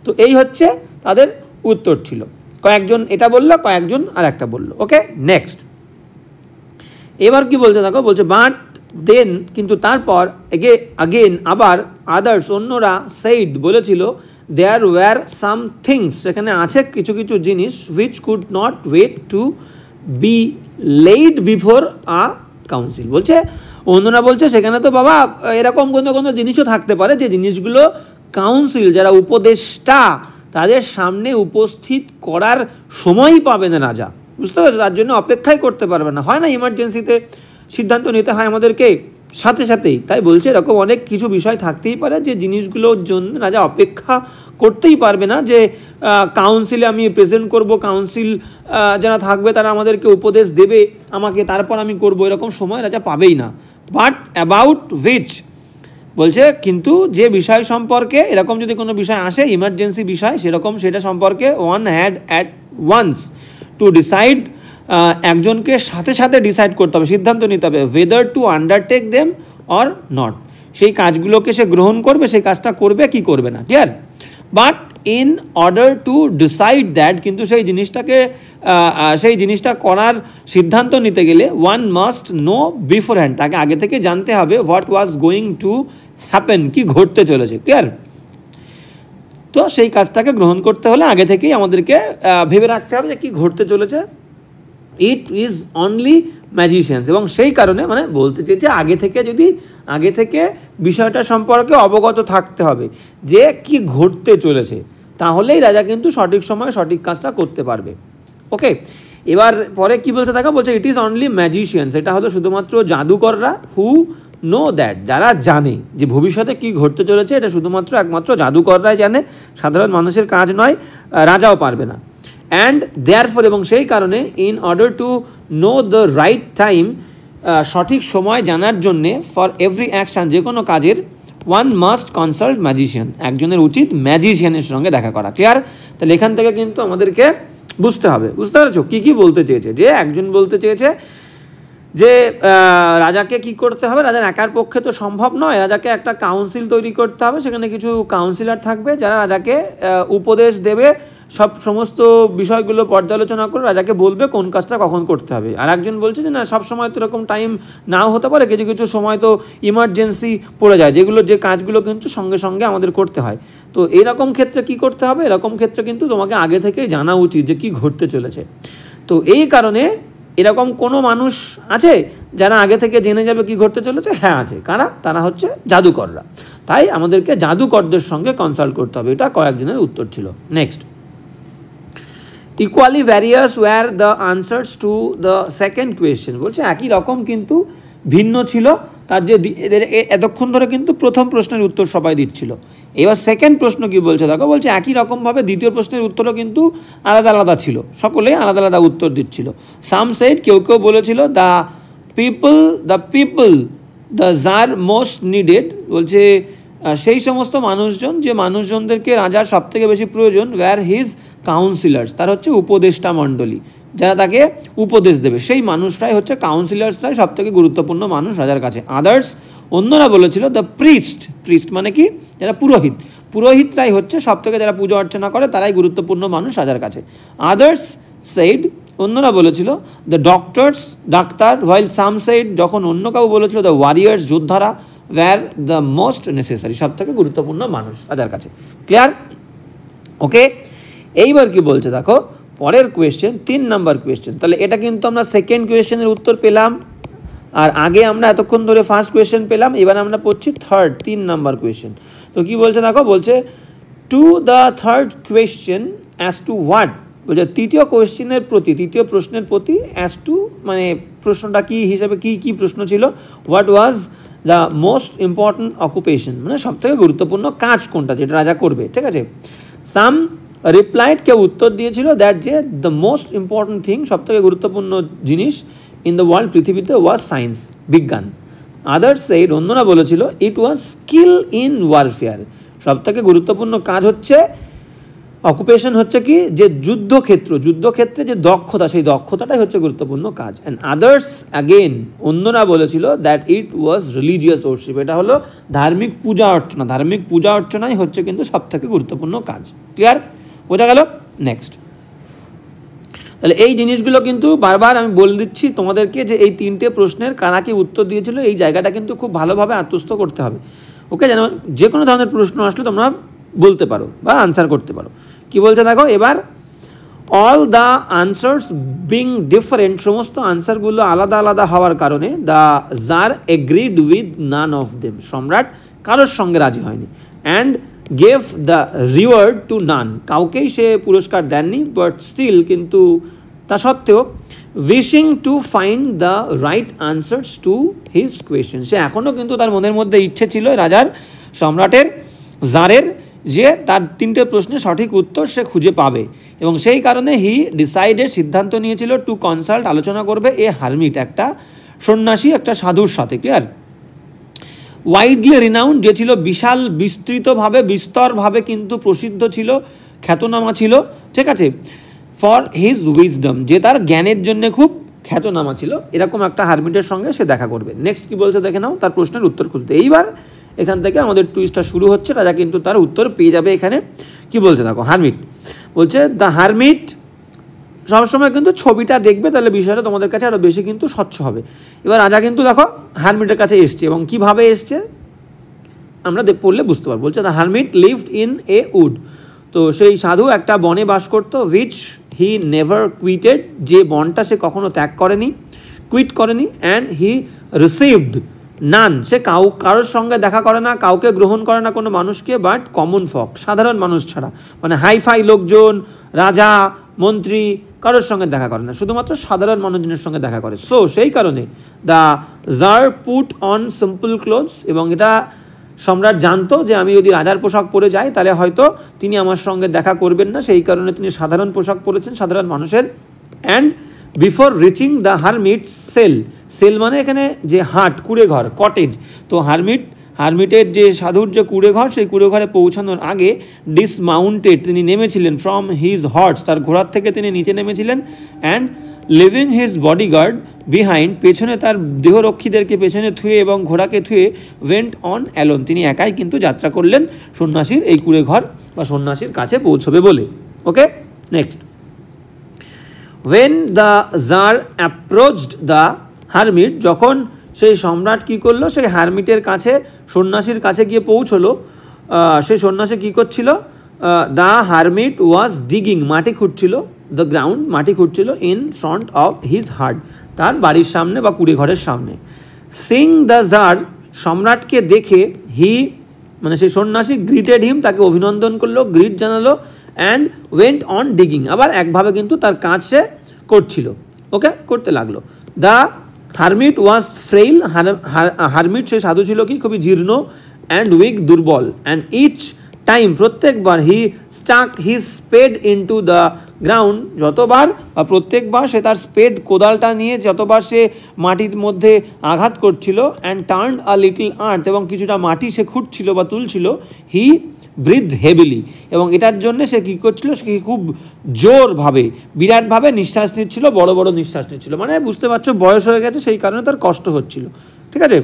তো এই হচ্ছে তাদের উত্তর ছিল। কয়েকজন এটা বললো, কয়েকজন আর একটা বললো। ওকে, নেক্সট এবার কি বলছে দেখো, বলছে বাট দেন কিন্তু তারপর আগেন আবার আদার্স অন্যরা সেইড বলেছিল দেয়ার ওয়্যার সাম থিংস, সেখানে আছে কিছু কিছু জিনিস which could not wait to be laid before a council. বলছে অন্যরা বলছে সেখানে তো বাবা এরকম কোনো কোনো জিনিসও থাকতে পারে যে জিনিসগুলো কাউন্সিল যারা উপদেষ্টা তাদের সামনে উপস্থিত করার সময়ই পাবে না রাজা, বুঝতে পারছো, তার জন্য অপেক্ষাই করতে পারবে না, হয় না ইমার্জেন্সিতে সিদ্ধান্ত নিতে হয় আমাদেরকে সাথে সাথেই। তাই বলছে এরকম অনেক কিছু বিষয় থাকতেই পারে যে জিনিসগুলোর জন্য রাজা অপেক্ষা করতেই পারবে না, যে কাউন্সিলে আমি প্রেজেন্ট করব, কাউন্সিল যারা থাকবে তারা আমাদেরকে উপদেশ দেবে আমাকে, তারপর আমি করব, এরকম সময় রাজা পাবেই না। বাট অ্যাবাউট হুইচ বলছে কিন্তু যে বিষয় সম্পর্কে এরকম যদি কোনো বিষয় আসে ইমার্জেন্সি বিষয় সেরকম সেটা সম্পর্কে one had at once to decide, একজনকে সাথে সাথে ডিসাইড করতে হবে, সিদ্ধান্ত নিতে হবে, whether to undertake them or not, সেই কাজগুলোকে সে গ্রহণ করবে, সেই কাজটা করবে কি করবে না, clear. But in order to decide that, কিন্তু সেই জিনিসটা করার সিদ্ধান্ত নিতে গেলে one must know before hand, তাকে আগে থেকে জানতে হবে what was going to happen, কি ঘটতে চলেছে, ক্লিয়ার। তো সেই কাজটাকে গ্রহণ করতে হলে আগে থেকেই আমাদেরকে ভেবে রাখতে হবে যে কী ঘটতে চলেছে। ইট ইজ অনলি ম্যাজিশিয়ানস, এবং সেই কারণে মানে বলতে চেয়েছে আগে থেকে বিষয়টা সম্পর্কে অবগত থাকতে হবে যে কি ঘটতে চলেছে, তাহলেই রাজা কিন্তু সঠিক সময়ে সঠিক কাজটা করতে পারবে। ওকে, এবার পরে কি বলছে দেখো, বলছে ইট ইজ অনলি ম্যাজিশিয়ানস, এটা হলো শুধুমাত্র জাদুকররা, হু নো দ্যাট, যারা জানে যে ভবিষ্যতে কি ঘটতে চলেছে, এটা শুধুমাত্র একমাত্র জাদুকররাই জানে, সাধারণ মানুষের কাজ নয়, রাজাও পারবে না। অ্যান্ড দেয়ারফর, এবং সেই কারণে in order to know the right time, সঠিক সময় জানার জন্যে ফর এভরি অ্যাকশান, যে কোনো কাজের ওয়ান মাস্ট কনসাল্ট ম্যাজিশিয়ান, একজনের উচিত ম্যাজিশিয়ানের সঙ্গে দেখা করা, ক্লিয়ার। তাহলে এখান থেকে কিন্তু আমাদেরকে বুঝতে পারছো কী কী বলতে চেয়েছে, যে একজন বলতে চেয়েছে যে রাজাকে কি করতে হবে, রাজার একার পক্ষে তো সম্ভব নয়, রাজাকে একটা কাউন্সিল তৈরি করতে হবে, সেখানে কিছু কাউন্সিলর থাকবে যারা রাজাকে উপদেশ দেবে, সমস্ত বিষয়গুলো পর্যালোচনা করে রাজাকে বলবে কোন কাজটা কখন করতে হবে। আর একজন বলছে যে না, সব সময় তো এরকম টাইম নাও হতে পারে, কিছু কিছু সময় তো ইমার্জেন্সি পড়ে যায়, যে কাজগুলো কিন্তু সঙ্গে সঙ্গে আমাদের করতে হয়। তো এরকম ক্ষেত্রে কি করতে হবে, এরকম ক্ষেত্রে কিন্তু তোমাকে আগে থেকেই জানা উচিত যে কি ঘটতে চলেছে। তো এই কারণে এরকম কোনো মানুষ আছে যারা আগে থেকে জেনে যাবে কি ঘটতে চলেছে? হ্যাঁ আছে। কারা? তারা হচ্ছে জাদুকররা। তাই আমাদেরকে জাদুকরদের সঙ্গে কনসাল্ট করতে হবে। এটা কয়েকজনের উত্তর ছিল। Next, equally various were the answers to the second question. বলছে একই রকম কিন্তু ভিন্ন ছিল। তার যে এতক্ষণ ধরে কিন্তু প্রথম প্রশ্নের উত্তর সবাই দিচ্ছিল, এবার সেকেন্ড প্রশ্ন কি বলছে দেখো, বলছে একই রকমভাবে দ্বিতীয় প্রশ্নের উত্তরও কিন্তু আলাদা আলাদা ছিল, সকলেই আলাদা আলাদা উত্তর দিচ্ছিল। সাম সেড, কেউ বলেছিল the people the tsar most needed, বলছে সেই সমস্ত মানুষজন যে মানুষজনদেরকে রাজার সব থেকে বেশি প্রয়োজন, ওয়্যার হিজ কাউন্সিলার্স, তার হচ্ছে উপদেষ্টা মণ্ডলী, যারা তাকে উপদেশ দেবে, সেই মানুষরাই হচ্ছে কাউন্সিলার্সরাই সব থেকে গুরুত্বপূর্ণ মানুষ রাজার কাছে। আদার্স, অন্যরা বলেছিল দ্য প্রিস্ট মানে কি, যারা পুরোহিতরাই হচ্ছে সব থেকে, যারা পুজো অর্চনা করে তারাই গুরুত্বপূর্ণ মানুষ রাজার কাছে। আদার্স সেইড, অন্যরা বলেছিল the doctor, while some said, যখন অন্য কেউ বলেছিল দ্য ওয়ারিয়ার্স, যোদ্ধারা, ওয়্যার দ্য মোস্ট নেসেসারি, সব থেকে গুরুত্বপূর্ণ মানুষ রাজার কাছে। ক্লিয়ার? ওকে, এইবার কি বলছে দেখো, পরের কোয়েশ্চেন 3 নম্বর কোয়েশ্চেন। তাহলে এটা কিন্তু আমরা সেকেন্ড কোয়েশ্চেনের উত্তর পেলাম, আর আগে আমরা এতক্ষণ ধরে ফার্স্ট কোয়েশ্চেন পেলাম, এবার আমরা পড়ছি 3 নম্বর কোয়েশ্চেন। তো কি বলছে দেখো, বলছে to the third question as to what, বলছে তৃতীয় প্রশ্নের প্রতি অ্যাজ টু মানে প্রশ্নটা কি হিসেবে, কি প্রশ্ন ছিল, what was the most important occupation, মানে সব থেকে গুরুত্বপূর্ণ কাজ কোনটা যেটা রাজা করবে। ঠিক আছে, সাম রিপ্লাইড, কেউ উত্তর দিয়েছিল দ্যাট যে দ্য মোস্ট ইম্পর্ট্যান্ট থিং, সব থেকে গুরুত্বপূর্ণ জিনিস ইন দ্য ওয়ার্ল্ড, পৃথিবীতে, ওয়াজ সায়েন্স, বিজ্ঞান। আদার্স সেইড, অন্যরা বলেছিল ইট ওয়াজ স্কিল ইন ওয়ারফেয়ার, সব থেকে গুরুত্বপূর্ণ কাজ হচ্ছে, অকুপেশন হচ্ছে কি, যে যুদ্ধক্ষেত্রে যে দক্ষতা, সেই দক্ষতাটাই হচ্ছে গুরুত্বপূর্ণ কাজ। অ্যান্ড আদার্স অ্যাগেন, অন্যরা বলেছিল that it was religious warship, এটা হলো ধার্মিক পূজা অর্চনাই হচ্ছে কিন্তু সব থেকে গুরুত্বপূর্ণ কাজ। ক্লিয়ার? বোঝা গেল? নেক্সট, তাহলে এই জিনিসগুলো কিন্তু বারবার আমি বলে দিচ্ছি তোমাদেরকে যে এই তিনটে প্রশ্নের কারা কি উত্তর দিয়েছিল এই জায়গাটা কিন্তু খুব ভালোভাবে আত্মস্থ করতে হবে। ওকে, যেন যে কোনো ধরনের প্রশ্ন আসলে তোমরা বলতে পারো বা আনসার করতে পারো। কি বলছে দেখো এবার, all the answers being different, সমস্ত আনসারগুলো আলাদা আলাদা হওয়ার কারণে the tsar agreed with none of them, সম্রাট কারোর সঙ্গে রাজি হয়নি। And gave the reward to none, কাউকেই সে পুরস্কার দেননি, বাট স্টিল, কিন্তু তা সত্ত্বেও, wishing to find the right answers to his question, সে এখনও কিন্তু তার মনের মধ্যে ইচ্ছে ছিল রাজার, সম্রাটের, জারের, যে তার তিনটে প্রশ্নের সঠিক উত্তর সে খুঁজে পাবে। এবং সেই কারণে হি ডিসাইডেড, সিদ্ধান্ত নিয়েছিল, টু কনসাল্ট, আলোচনা করবে, এ হারমিট, একটা সন্ন্যাসী, একটা সাধুর সাথে। ক্লিয়ার? ওয়াইডলি রিনাউন্ড, যে ছিল বিশাল, বিস্তৃতভাবে, বিস্তরভাবে কিন্তু প্রসিদ্ধ ছিল, খ্যাতনামা ছিল, ঠিক আছে, ফর হিজ উইজডম, যে তার জ্ঞানের জন্য খুব খ্যাতনামা ছিল, এরকম একটা হারমিটের সঙ্গে সে দেখা করবে। নেক্সট কি বলছে দেখে নাও, তার প্রশ্নের উত্তর খুঁজতে। এইবার এখান থেকে আমাদের টুইস্টটা শুরু হচ্ছে, রাজা কিন্তু তার উত্তর পেয়ে যাবে। এখানে কি বলছে দেখো, হারমিট বলছে, দ্য হারমিট, সবসময় কিন্তু ছবিটা দেখবে, তাহলে বিষয়টা তোমাদের কাছে আরও বেশি কিন্তু স্বচ্ছ হবে। এবার রাজা কিন্তু দেখো হারমিটের কাছে এসছে, এবং কিভাবে এসছে আমরা পড়লে বুঝতে পারবো। বলছে, the hermit lived in a wood, তো সেই সাধু একটা বনে বাস করতো, উইচ হি নেভার কুইটেড, যে বনটা সে কখনো ত্যাগ করেনি, কুইট করেনি। অ্যান্ড হি রিসিভড নান, সে কারোর সঙ্গে দেখা করে না, কাউকে গ্রহণ করে না কোনো মানুষকে, বাট কমন ফক, সাধারণ মানুষ ছাড়া, মানে হাইফাই লোকজন, রাজা, মন্ত্রী, কারোর সঙ্গে দেখা করে না, শুধুমাত্র সাধারণ মানুষজনের সঙ্গে দেখা করে। সো সেই কারণে the tsar put on simple clothes, এবং এটা সম্রাট জানতো যে আমি যদি রাজার পোশাক পরে যাই তাহলে হয়তো তিনি আমার সঙ্গে দেখা করবেন না, সেই কারণে তিনি সাধারণ পোশাক পরেছেন, সাধারণ মানুষের। And before reaching the hermit cell, cell মানে এখানে যে হাট, কুড়ে ঘর, কটেজ, তো হারমিটের যে সাধুর যে কুড়ে ঘর, সেই কুড়ে ঘরে পৌঁছানোর আগে ডিসমাউন্টেড, তিনি নেমেছিলেন, ফ্রম হিজ হর্স, তার ঘোড়ার থেকে তিনি নিচে নেমেছিলেন। And living his bodyguard behind, পেছনে তার দেহরক্ষীদেরকে পেছনে থুয়ে এবং ঘোড়াকে থুয়ে, ওয়েন্ট অন অ্যালোন, তিনি একাই কিন্তু যাত্রা করলেন সন্ন্যাসীর এই কুড়ে ঘর বা সন্ন্যাসীর কাছে পৌঁছবে বলে। Okay, next, when the tsar approached the hermit, যখন সেই সম্রাট কী করলো, সেই হারমিটের কাছে, সন্ন্যাসীর কাছে গিয়ে পৌঁছলো, সেই সন্ন্যাসী কী করছিল, দ্য হারমিট ওয়াজ ডিগিং, মাটি খুঁড়ছিল, দ্য গ্রাউন্ড, মাটি খুঁড়ছিল, in front of his hut, তার বাড়ির সামনে বা কুড়ে ঘরের সামনে। সিং দ্য জার, সম্রাটকে দেখে, হি মানে সেই সন্ন্যাসী, গ্রিটেড হিম, তাকে অভিনন্দন করলো, গ্রিট জানালো। অ্যান্ড ওয়েন্ট অন ডিগিং, আবার একভাবে কিন্তু তার কাজ সে করছিল, ওকে, করতে লাগলো। The hermit was frail, hermit সেই সাধু ছিল কি, খুবই জীর্ণ, অ্যান্ড উইক, দুর্বল। অ্যান্ড ইচ টাইম, প্রত্যেকবার, he stuck his spade into the ground, যতবার বা প্রত্যেকবার সে তার স্পেড, কোদালটা নিয়ে যতবার সে মাটির মধ্যে আঘাত করছিল, অ্যান্ড টার্নড আ লিটল আর্থ, এবং কিছুটা মাটি সে খুঁড়ছিল বা তুলছিল, হি ব্রিথ হেভিলি, এবং এটার জন্য সে কী করছিল, সে খুব জোরভাবে, বিরাটভাবে নিঃশ্বাস নিচ্ছিল, বড় বড় নিঃশ্বাস নিচ্ছিল, মানে বুঝতে পারছো বয়স হয়ে গেছে, সেই কারণে তার কষ্ট হচ্ছিল। ঠিক আছে,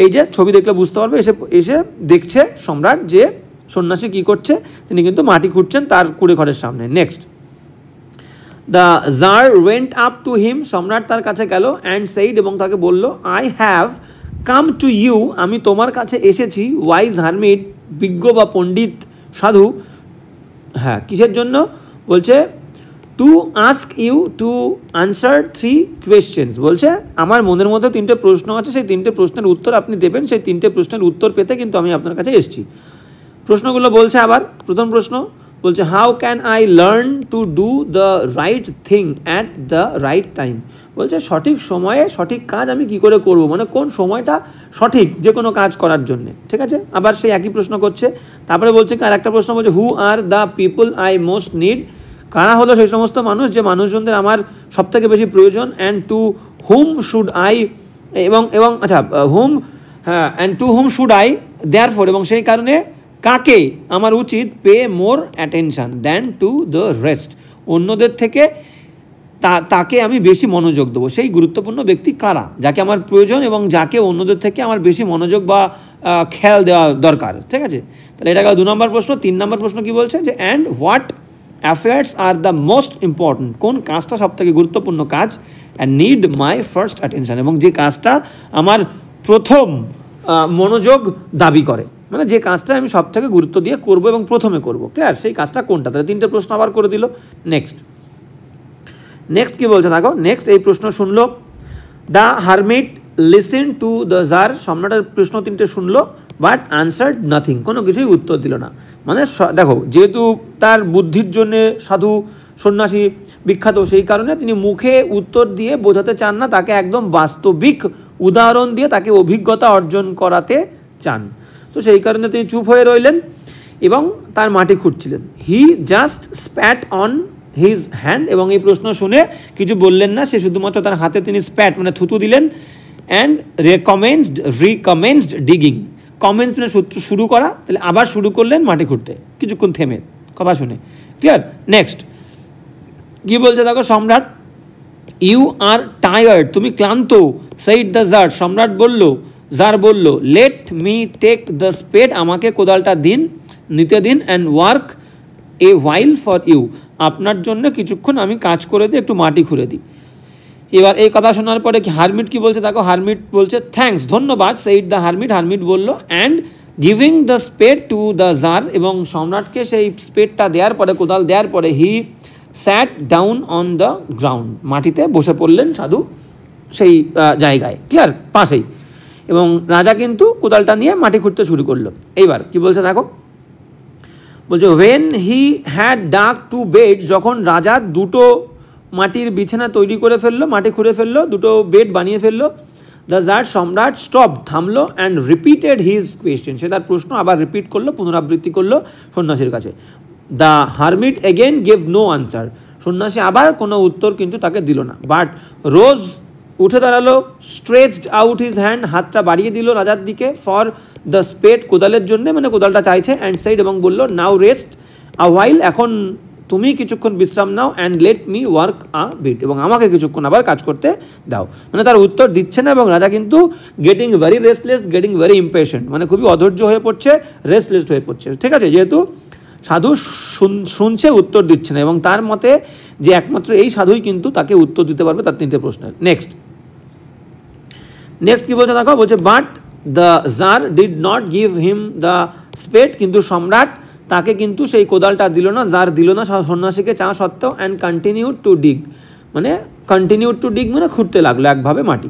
এই যে ছবি দেখলে বুঝতে পারবে, এসে দেখছে সম্রাট যে সন্ন্যাসী কী করছে, তিনি কিন্তু মাটি খুঁড়ছেন তার কুড়ে ঘরের সামনে। Next, the tsar went up to him, সম্রাট তার কাছে গেল, অ্যান্ড সেইড, এবং তাকে বলল, I have come to you, আমি তোমার কাছে এসেছি, ওয়াইজ হারমিট, বিজ্ঞ বা পণ্ডিত সাধু, হ্যাঁ, কিসের জন্য বলছে, to ask you to answer 3 questions, বলছে আমার মনের মধ্যে 3টে প্রশ্ন আছে, সেই 3টে প্রশ্নের উত্তর আপনি দেবেন, সেই 3টে প্রশ্নের উত্তর পেতে কিন্তু আমি আপনার কাছে এসেছি। প্রশ্নগুলো বলছে আবার, প্রথম প্রশ্ন বলছে, how can I learn to do the right thing at the right time, বলছে সঠিক সময়ে সঠিক কাজ আমি কি করে করব, মানে কোন সময়টা সঠিক যে কোনো কাজ করার জন্যে। ঠিক আছে, আবার সেই একই প্রশ্ন করছে। তারপরে বলছে আর একটা প্রশ্ন বলছে, who are the people I most need, কারা হলো সেই সমস্ত মানুষ যে মানুষজনদের আমার সবথেকে বেশি প্রয়োজন। And to whom should I, এবং আচ্ছা হুম, হ্যাঁ, and to whom should I therefore, এবং সেই কারণে কাকে আমার উচিত, pay more attention than to the rest, অন্যদের থেকে তাকে আমি বেশি মনোযোগ দেবো। সেই গুরুত্বপূর্ণ ব্যক্তি কারা, যাকে আমার প্রয়োজন এবং যাকে অন্যদের থেকে আমার বেশি মনোযোগ বা খেয়াল দেওয়া দরকার। ঠিক আছে, তাহলে এটা গেল 2 নম্বর প্রশ্ন। 3 নম্বর প্রশ্ন কি বলছে, যে and what affairs are the most important, কোন কাজটা সব থেকে গুরুত্বপূর্ণ কাজ, and need my first attention, এবং যে কাজটা আমার প্রথম মনোযোগ দাবি করে, মানে যে কাজটা আমি সব থেকে গুরুত্ব দিয়ে করবো এবং প্রথমে করবো, ক্লিয়ার, সেই কাজটা কোনটা। তাহলে 3টে প্রশ্ন আবার করে দিল। নেক্সট কি বলছে দেখো, নেক্সট এই প্রশ্ন শুনলো, the hermit listen to the tsar, সম্রাটের প্রশ্ন 3টে শুনলো বাট আনসার্ড নাথিং, কোনো কিছুই উত্তর দিল না। মানে দেখো, যেহেতু তার বুদ্ধির জন্যে সাধু সন্ন্যাসী বিখ্যাত, সেই কারণে তিনি মুখে উত্তর দিয়ে বোঝাতে চান না, তাকে একদম বাস্তবিক উদাহরণ দিয়ে তাকে অভিজ্ঞতা অর্জন করাতে চান। তো সেই কারণে তিনি চুপ হয়ে রইলেন এবং তার মাটি খুঁড়ছিলেন। He just spat on his hand, এবং এই প্রশ্ন শুনে কিছু বললেন না, সে শুধুমাত্র তার হাতে তিনি স্প্যাট মানে থুতু দিলেন। অ্যান্ড রিকমেন্সড ডিগিং, কমেন্স মানে শুরু করা, তাহলে আবার শুরু করলেন মাটি খুঁড়তে কিছুক্ষণ থেমে কথা শুনে, ক্লিয়ার। নেক্সট কি বলছে দেখো, সম্রাট, ইউ আর টায়ার্ড, তুমি ক্লান্ত, সেইড দ্য জার, সম্রাট বলল, জার বলল, let me take the spade, আমাকে কোদালটা নিতে দিন, and work a while for you, আপনার জন্য কিছুক্ষণ আমি কাজ করে দিই, একটু মাটি খুঁড়ে দিই। এবার এই কথা শোনার পরে কি হারমিট কি বলছে দেখো, হারমিট বলছে থ্যাঙ্কস, ধন্যবাদ, সেইড দ্য হারমিট, হারমিট বলল, and giving the spade to the tsar, এবং সম্রাটকে সেই স্পেডটা দেওয়ার পরে, কোদাল দেওয়ার পরে, he sat down on the ground, মাটিতে বসে পড়লেন সাধু সেই জায়গায়, ক্লিয়ার, পাশেই, এবং রাজা কিন্তু কোদালটা নিয়ে মাটি খুঁড়তে শুরু করলো। এইবার কি বলছে দেখো, বলছে ওয়েন হি হ্যাড ডাক টু বেড, যখন রাজা 2টো মাটির বিছানা তৈরি করে ফেললো, মাটি খুঁড়ে ফেললো, 2টো বেড বানিয়ে ফেললো, দ্য জার, সম্রাট, স্টপ, থামলো, অ্যান্ড রিপিটেড হিজ কোয়েশ্চেন, সে তার প্রশ্ন আবার রিপিট করলো, পুনরাবৃত্তি করলো সন্ন্যাসীর কাছে। The hermit again gave no answer, সন্ন্যাসী আবার কোনো উত্তর কিন্তু তাকে দিল না, বাট রোজ, উঠে দাঁড়ালো, স্ট্রেচড আউট হিজ হ্যান্ড, হাতটা বাড়িয়ে দিল রাজার দিকে, ফর দ্য স্পেড, কোদালের জন্য, মানে কোদালটা চাইছে, অ্যান্ড সাইড, এবং বলল, নাও রেস্ট আ হোয়াইল, এখন তুমি কিছুক্ষণ বিশ্রাম নাও, and let me work a bit, এবং আমাকে কিছুক্ষণ আবার কাজ করতে দাও। মানে তার উত্তর দিচ্ছে না, এবং রাজা কিন্তু getting very restless, getting very impatient, মানে খুবই অধৈর্য হয়ে পড়ছে, রেস্টলেস হয়ে পড়ছে, ঠিক আছে, যেহেতু সাধু শুনছে উত্তর দিচ্ছে না, এবং তার মতে যে একমাত্র এই সাধুই কিন্তু তাকে উত্তর দিতে পারবে তার 3টে প্রশ্নের। নেক্সট কি বলছে দেখো, বলছে but the tsar did not give him the spade, কিন্তু সম্রাট তাকে কিন্তু সেই কোদালটা দিল না, জার দিল না সন্ন্যাসীকে চা সত্ত্বেও, অ্যান্ড কন্টিনিউড টু ডিগ, মানে মানে খুঁড়তে লাগলো একভাবে মাটি।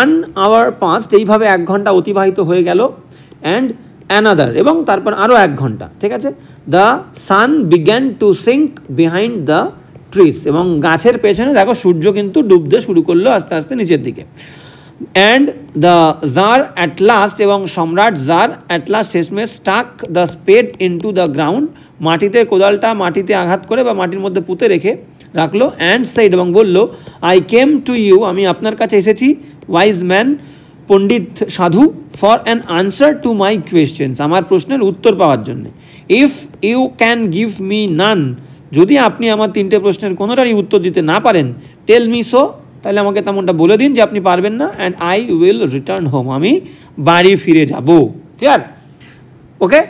1 hour পাস্ট, এইভাবে 1 ঘন্টা অতিবাহিত হয়ে গেল, অ্যান্ড অ্যানাদার, এবং তারপর আরও 1 ঘন্টা, ঠিক আছে। The sun began to sink behind the trees, এবং গাছের পেছনে দেখো সূর্য কিন্তু ডুবতে শুরু করলো আস্তে আস্তে নিচের দিকে। And the tsar at last, এবং সম্রাট জার অ্যাট লাস্ট শেষমেশ stuck the spade into the ground, মাটিতে কোদালটা মাটিতে আঘাত করে বা মাটির মধ্যে পুঁতে রাখলো, অ্যান্ড সাইড, এবং বলল, আই কেম টু ইউ, আমি আপনার কাছে এসেছি, ওয়াইজ ম্যান, পণ্ডিত সাধু, for an answer to my questions, আমার প্রশ্নের উত্তর পাওয়ার জন্য। If you can give me none, যদি আপনি আমার 3টে প্রশ্নের কোনোটারই উত্তর দিতে না পারেন, টেল মি সো, তাহলে আমাকে তেমনটা বলে দিন যে আপনি পারবেন না, and I will return home, আমি বাড়ি ফিরে যাব, ক্লিয়ার, ওকে।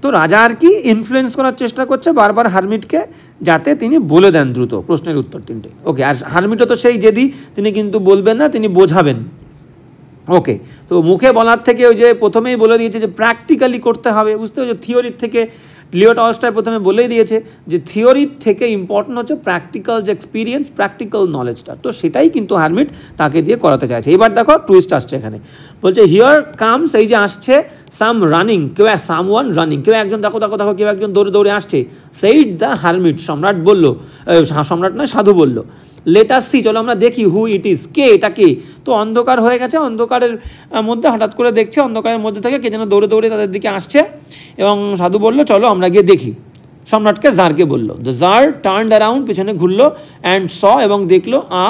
তো রাজা আর কি ইনফ্লুয়েন্স করার চেষ্টা করছে বারবার হারমিটকে, যাতে তিনি বলে দেন দ্রুত প্রশ্নের উত্তর 3টে, ওকে। আর হারমিটও তো সেই জেদি, তিনি কিন্তু বলবেন না, তিনি বোঝাবেন, ওকে। তো মুখে বলার থেকে ওই যে প্রথমেই বলে দিয়েছে যে প্র্যাকটিক্যালি করতে হবে, বুঝতে পারছো, থিওরির থেকে লিও টলস্টয় প্রথমে বলেই দিয়েছে যে থিওরির থেকে ইম্পর্টেন্ট হচ্ছে প্র্যাকটিক্যাল যে এক্সপিরিয়েন্স, প্র্যাকটিক্যাল নলেজটা, তো সেটাই কিন্তু হারমিট তাকে দিয়ে করাতে চাইছে। এবার দেখো টুইস্ট আসছে এখানে, বলছে হিয়ার কামস, এই যে আসছে, সাম রানিং, সাম ওয়ান রানিং, কেউ একজন দেখো কেউ একজন দৌড়ে আসছে, সেইড দ্য হারমিট, সম্রাট বলল, সম্রাট নয় সাধু বলল, লেট আস সি, চলো আমরা দেখি, হু ইট ইজ, কে এটা কে। তো অন্ধকার হয়ে গেছে, অন্ধকারের মধ্যে হঠাৎ করে দেখছে, অন্ধকারের মধ্যে থেকে কে যেন দৌড়ে তাদের দিকে আসছে, এবং সাধু বলল, চলো আমরা গিয়ে দেখি, সম্রাটকে জারকে বলল। দ্য জার টার্নড অ্যারাউন্ড, পিছনে ঘুরলো, অ্যান্ড স, এবং দেখলো আ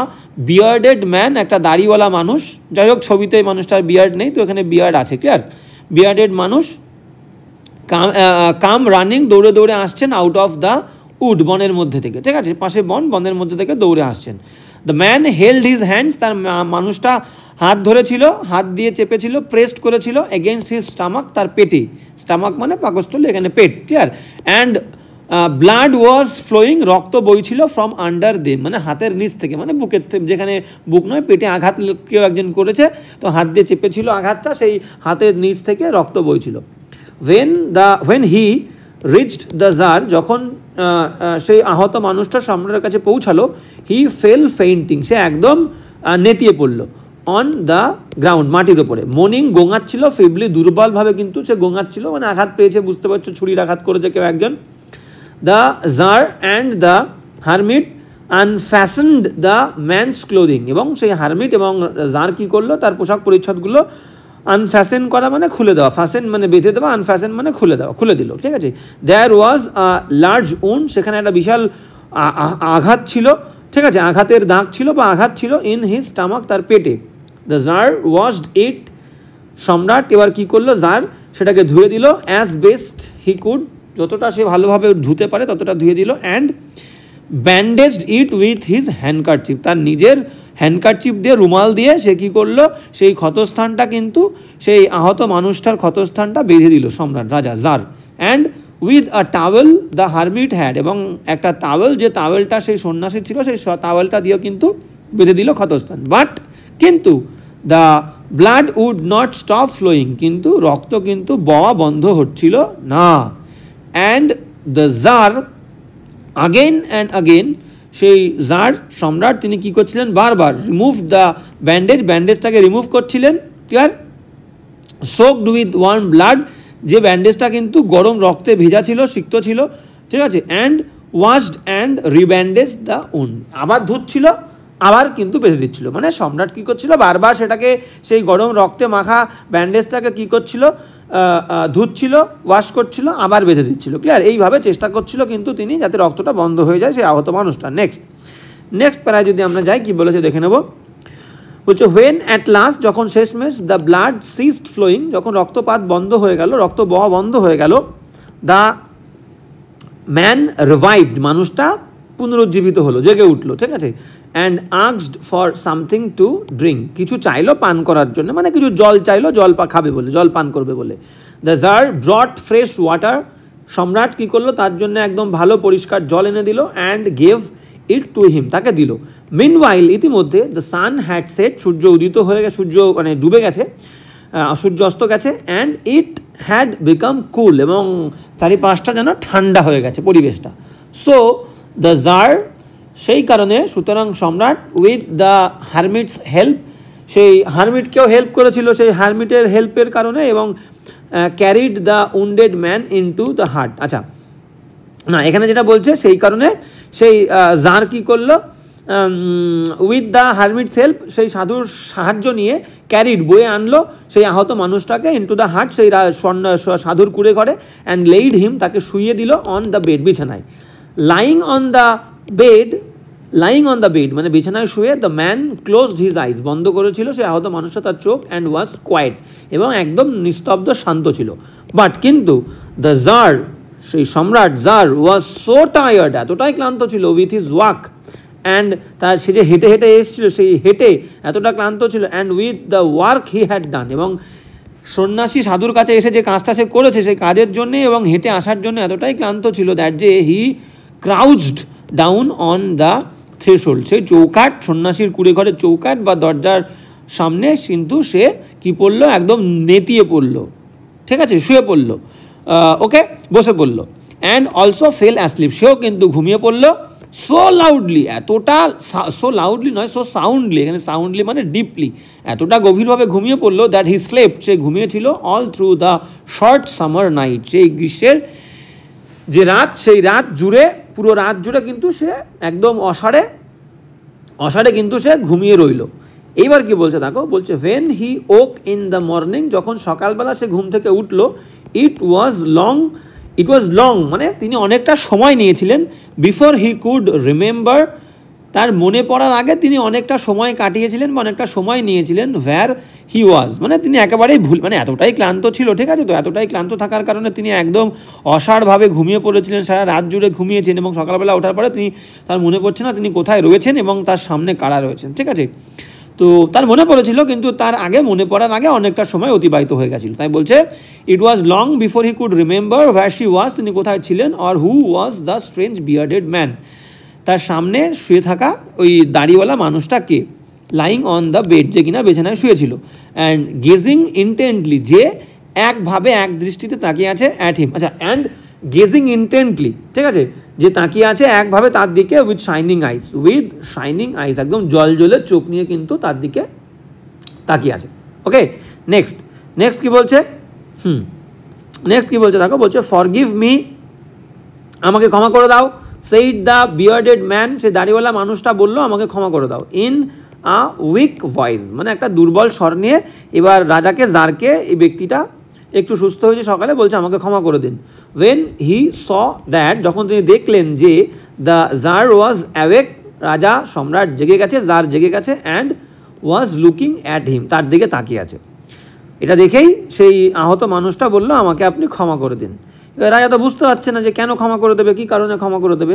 বিয়ার্ডেড ম্যান, একটা দাড়িওয়ালা মানুষ, যাই হোক ছবিতে এই মানুষটার বিয়ার্ড নেই, তো এখানে বিয়ার্ড আছে, ক্লিয়ার, বিয়ার্ডেড মানুষ, কাম রানিং, দৌড়ে আসছেন, আউট অফ দ্য উড, বনের মধ্যে থেকে, ঠিক আছে, পাশে বনের মধ্যে থেকে দৌড়ে আসছেন। The man held his hands, তার মানুষটা হাত ধরেছিল, হাত দিয়ে চেপেছিল, প্রেসড করেছিল, এগেনস্ট হিজ স্টামাক, তার পেটে, স্টামাক মানে পাকস্থলী, এখানে পেট, clear, and blood was flowing, রক্ত বইছিল ফ্রম আন্ডার দেম, মানে হাতের নিচ থেকে, মানে বুকের থেকে, যেখানে বুক নয় পেটে আঘাত কেউ একজন করেছে তো হাত দিয়ে চেপেছিল আঘাতটা, সেই হাতের নিচ থেকে রক্ত বইছিল। when he reached the jar, যখন সেই আহত মানুষটা সম্রাটের কাছে পৌঁছালো, হি ফেল ফেইন্টিং, সে একদম নেতিয়ে পড়লো, অন দ্য গ্রাউন্ড, মাটির ওপরে। মর্নিং, গোঙাচ্ছিল, ফিবলি, দুর্বলভাবে কিন্তু সে গোঙাচ্ছিল, মানে আঘাত পেয়েছে, বুঝতে পারছো, ছুরির আঘাত করেছে কেউ একজন। The tsar and the hermit unfastened the man's clothing, এবং সেই হারমিট এবং জার কী করলো, তার পোশাক পরিচ্ছদগুলো আনফ্যাসেন করা মানে খুলে দেওয়া, ফ্যাসেন মানে বেঁধে দেওয়া, আনফ্যাসেন মানে খুলে দেওয়া, খুলে দিল, ঠিক আছে। দেয়ার ওয়াজ আ লার্জ উন্ড, সেখানে একটা বিশাল আঘাত ছিল, ঠিক আছে, আঘাতের দাগ ছিল বা আঘাত ছিল, ইন হিজ স্টামাক, তার পেটে। দ্য জার ওয়াশড ইট, সম্রাট এবার কী করলো, জার সেটাকে ধুয়ে দিল, অ্যাজ বেস্ট হি কুড, যতটা সে ভালোভাবে ধুতে পারে ততটা ধুয়ে দিল, and bandaged it with his handkerchief, তার নিজের হ্যান্ডকারচিপ দিয়ে, রুমাল দিয়ে সে কী করলো, সেই ক্ষতস্থানটা কিন্তু, সেই আহত মানুষটার ক্ষতস্থানটা বেঁধে দিল সম্রাট রাজা tsar. And with a towel the hermit had, এবং একটা টাওয়েল, যে টাওয়েলটা সেই সন্ন্যাসীর ছিল, সেই টাওয়েলটা দিয়েও কিন্তু বেঁধে দিল ক্ষতস্থান। বাট কিন্তু the blood would not stop flowing, কিন্তু রক্ত কিন্তু বওয়া বন্ধ হচ্ছিল না। And the tsar again and again, সেই জার সম্রাট তিনি কী করছিলেন, বারবার রিমুভ দ্য ব্যান্ডেজ, ব্যান্ডেজটাকে রিমুভ করছিলেন, clear, soaked with warm blood, যে ব্যান্ডেজটা কিন্তু গরম রক্তে ভেজা ছিল, সিক্ত ছিল, ঠিক আছে। And washed and rebandage the wound, আবার ধুচ্ছিল, আবার কিন্তু বেঁধে দিচ্ছিল, মানে সম্রাট কী করছিল, বারবার সেটাকে, সেই গরম রক্তে মাখা ব্যান্ডেজটাকে কী করছিল, ধুচ্ছিল, ওয়াশ করছিল, আবার বেঁধে দিচ্ছিল, ক্লিয়ার, এইভাবে চেষ্টা করছিল কিন্তু তিনি, যাতে রক্তটা বন্ধ হয়ে যায় সেই আহত মানুষটা। নেক্সট প্যারায় যদি আমরা যাই, কি বলেছে দেখে নেব, বলছে হোয়েন অ্যাট লাস্ট, যখন শেষমেশ, দ্য ব্লাড সিজড ফ্লোয়িং, যখন রক্তপাত বন্ধ হয়ে গেল, রক্ত বওয়া বন্ধ হয়ে গেল, দ্য ম্যান রিভাইভড, মানুষটা পুনরুজ্জীবিত হলো, জেগে উঠলো, ঠিক আছে। And asked for something to drink, কিছু চাইলো পান করার জন্য, মানে কিছু জল চাইলো, জল খাবে বলে, জল পান করবে বলে। The tsar brought fresh water, সম্রাট কী করলো, তার জন্য একদম ভালো পরিষ্কার জল এনে দিল, and gave it to him, তাকে দিল। মিনওয়াইল, ইতিমধ্যে, দ্য সান হ্যাড সেট, সূর্য উদিত হয়ে গেছে, সূর্য মানে ডুবে গেছে, সূর্য অস্ত গেছে, অ্যান্ড ইট হ্যাড বিকাম কুল, এবং চারিপাশটা যেন ঠান্ডা হয়ে গেছে পরিবেশটা। সো দ্য জার, সেই কারণে, সুতরাং সম্রাট, উইথ দ্য হারমিটস হেল্প, সেই হারমিটকেও হেল্প করেছিল, সেই হারমিটের হেল্পের কারণে, এবং carried the wounded man into the heart. আচ্ছা, না, এখানে যেটা বলছে, সেই কারণে সেই জার কী করলো, উইথ দ্য হারমিটস হেল্প, সেই সাধুর সাহায্য নিয়ে, ক্যারিড, বয়ে আনলো সেই আহত মানুষটাকে, ইনটু দ্য হার্ট, সেই সাধুর কুড়ে ঘরে, অ্যান্ড লেইড হিম, তাকে শুইয়ে দিল, অন দ্য বেড, বিছানায়। লাইং অন দ্য বেড মানে বিছানায় শুয়ে, the man closed his eyes, বন্ধ করেছিল সেই আহত মানুষটা তার চোখ, অ্যান্ড ওয়াজ কোয়াইট, এবং একদম নিস্তব্ধ, শান্ত ছিল। বাট কিন্তু দ্য জার, সেই সম্রাট জার, ওয়াজ সো টায়ার্ড, এতটাই ক্লান্ত ছিল, উইথ হিজ ওয়াক, অ্যান্ড তার সে যে হেঁটে হেঁটে এসেছিল, সেই হেঁটে এতটা ক্লান্ত ছিল, and with the work he had done, এবং সন্ন্যাসী সাধুর কাছে এসে যে কাজটা সে করেছে সেই কাজের জন্যে এবং হেঁটে আসার জন্য এতটাই ক্লান্ত ছিল, দ্যাট যে he crouched down on the threshold, সেই চৌকাঠ, সন্ন্যাসীর কুড়ে ঘরের চৌকাঠ বা দরজার সামনে কিন্তু সে কি পড়লো, একদম নেতিয়ে পড়লো, ঠিক আছে, শুয়ে পড়লো, ওকে, বসে পড়লো। অ্যান্ড অলসো ফেল অ্যাসলিপ, সেও কিন্তু ঘুমিয়ে পড়লো, সো লাউডলি, এতটা, সো লাউডলি নয়, সো সাউন্ডলি, এখানে সাউন্ডলি মানে ডিপলি, এতটা গভীরভাবে ঘুমিয়ে পড়লো, দ্যাট হি স্লেপ্ট, সে ঘুমিয়েছিল, all through the short summer night, সেই গ্রীষ্মের যে রাত, সেই রাত জুড়ে, পুরো রাত জুড়ে কিন্তু সে একদম অসাড়ে কিন্তু সে ঘুমিয়ে রইল। এইবার কি বলছে দেখো, বলছে when he woke in the morning, যখন সকালবেলা সে ঘুম থেকে উঠলো, it was long মানে তিনি অনেকটা সময় নিয়েছিলেন, before he could remember, তার মনে পড়ার আগে তিনি অনেকটা সময় কাটিয়েছিলেন বা অনেকটা সময় নিয়েছিলেন, where he was, মানে তিনি একেবারেই মানে এতটাই ক্লান্ত ছিল, ঠিক আছে, তো এতটাই ক্লান্ত থাকার কারণে তিনি একদম অসাড়ভাবে ঘুমিয়ে পড়েছিলেন, সারা রাত জুড়ে ঘুমিয়েছেন, এবং সকালবেলা ওঠার পরে তার মনে পড়ছে না তিনি কোথায় রয়েছেন এবং তার সামনে কারা রয়েছেন, ঠিক আছে। তো তো তার মনে পড়েছিল, কিন্তু তার আগে মনে পড়ার আগে অনেকটা সময় অতিবাহিত হয়ে গেছিল। তাই বলছে it was long before he could remember where she was, তিনি কোথায় ছিলেন, or who was the strange bearded man, তার সামনে শুয়ে থাকা ওই দাড়িওয়ালা মানুষটা কে, লাইং অন দ্য বেড, যে কিনা বিছানায় শুয়েছিল, অ্যান্ড গেজিং ইন্টেন্টলি, যে একভাবে এক দৃষ্টিতে তাকিয়ে আছে, অ্যাট হিম, আচ্ছা, অ্যান্ড গেজিং ইন্টেন্টলি, ঠিক আছে, যে তাকিয়ে আছে একভাবে তার দিকে, উইথ শাইনিং আইস, একদম জল জলে চোখ নিয়ে কিন্তু তার দিকে তাকিয়ে আছে। ওকে, নেক্সট কি বলছে, নেক্সট কি বলছে দেখো, বলছে ফরগিভ মি, আমাকে ক্ষমা করে দাও, সেইড দ্য বিয়ার্ডেড ম্যান, সে দাড়িওয়ালা মানুষটা বললো আমাকে ক্ষমা করে দাও, ইন আ উইক ভয়েস, মানে একটা দুর্বল স্বর নিয়ে। এবার রাজাকে, জারকে, এই ব্যক্তিটা একটু সুস্থ হয়েছে সকালে, বলছে আমাকে ক্ষমা করে দিন। ওয়েন হি স দ্যাট, যখন তিনি দেখলেন যে দ্য জার ওয়াজ অ্যাওয়েক, রাজা সম্রাট জেগে গেছে, জার জেগে গেছে, and was looking at him, তার দিকে তাকিয়ে আছে, এটা দেখেই সেই আহত মানুষটা বলল আমাকে আপনি ক্ষমা করে দিন। এবার রাজা তো বুঝতে পারছে না যে কেন ক্ষমা করে দেবে, কী কারণে ক্ষমা করে দেবে।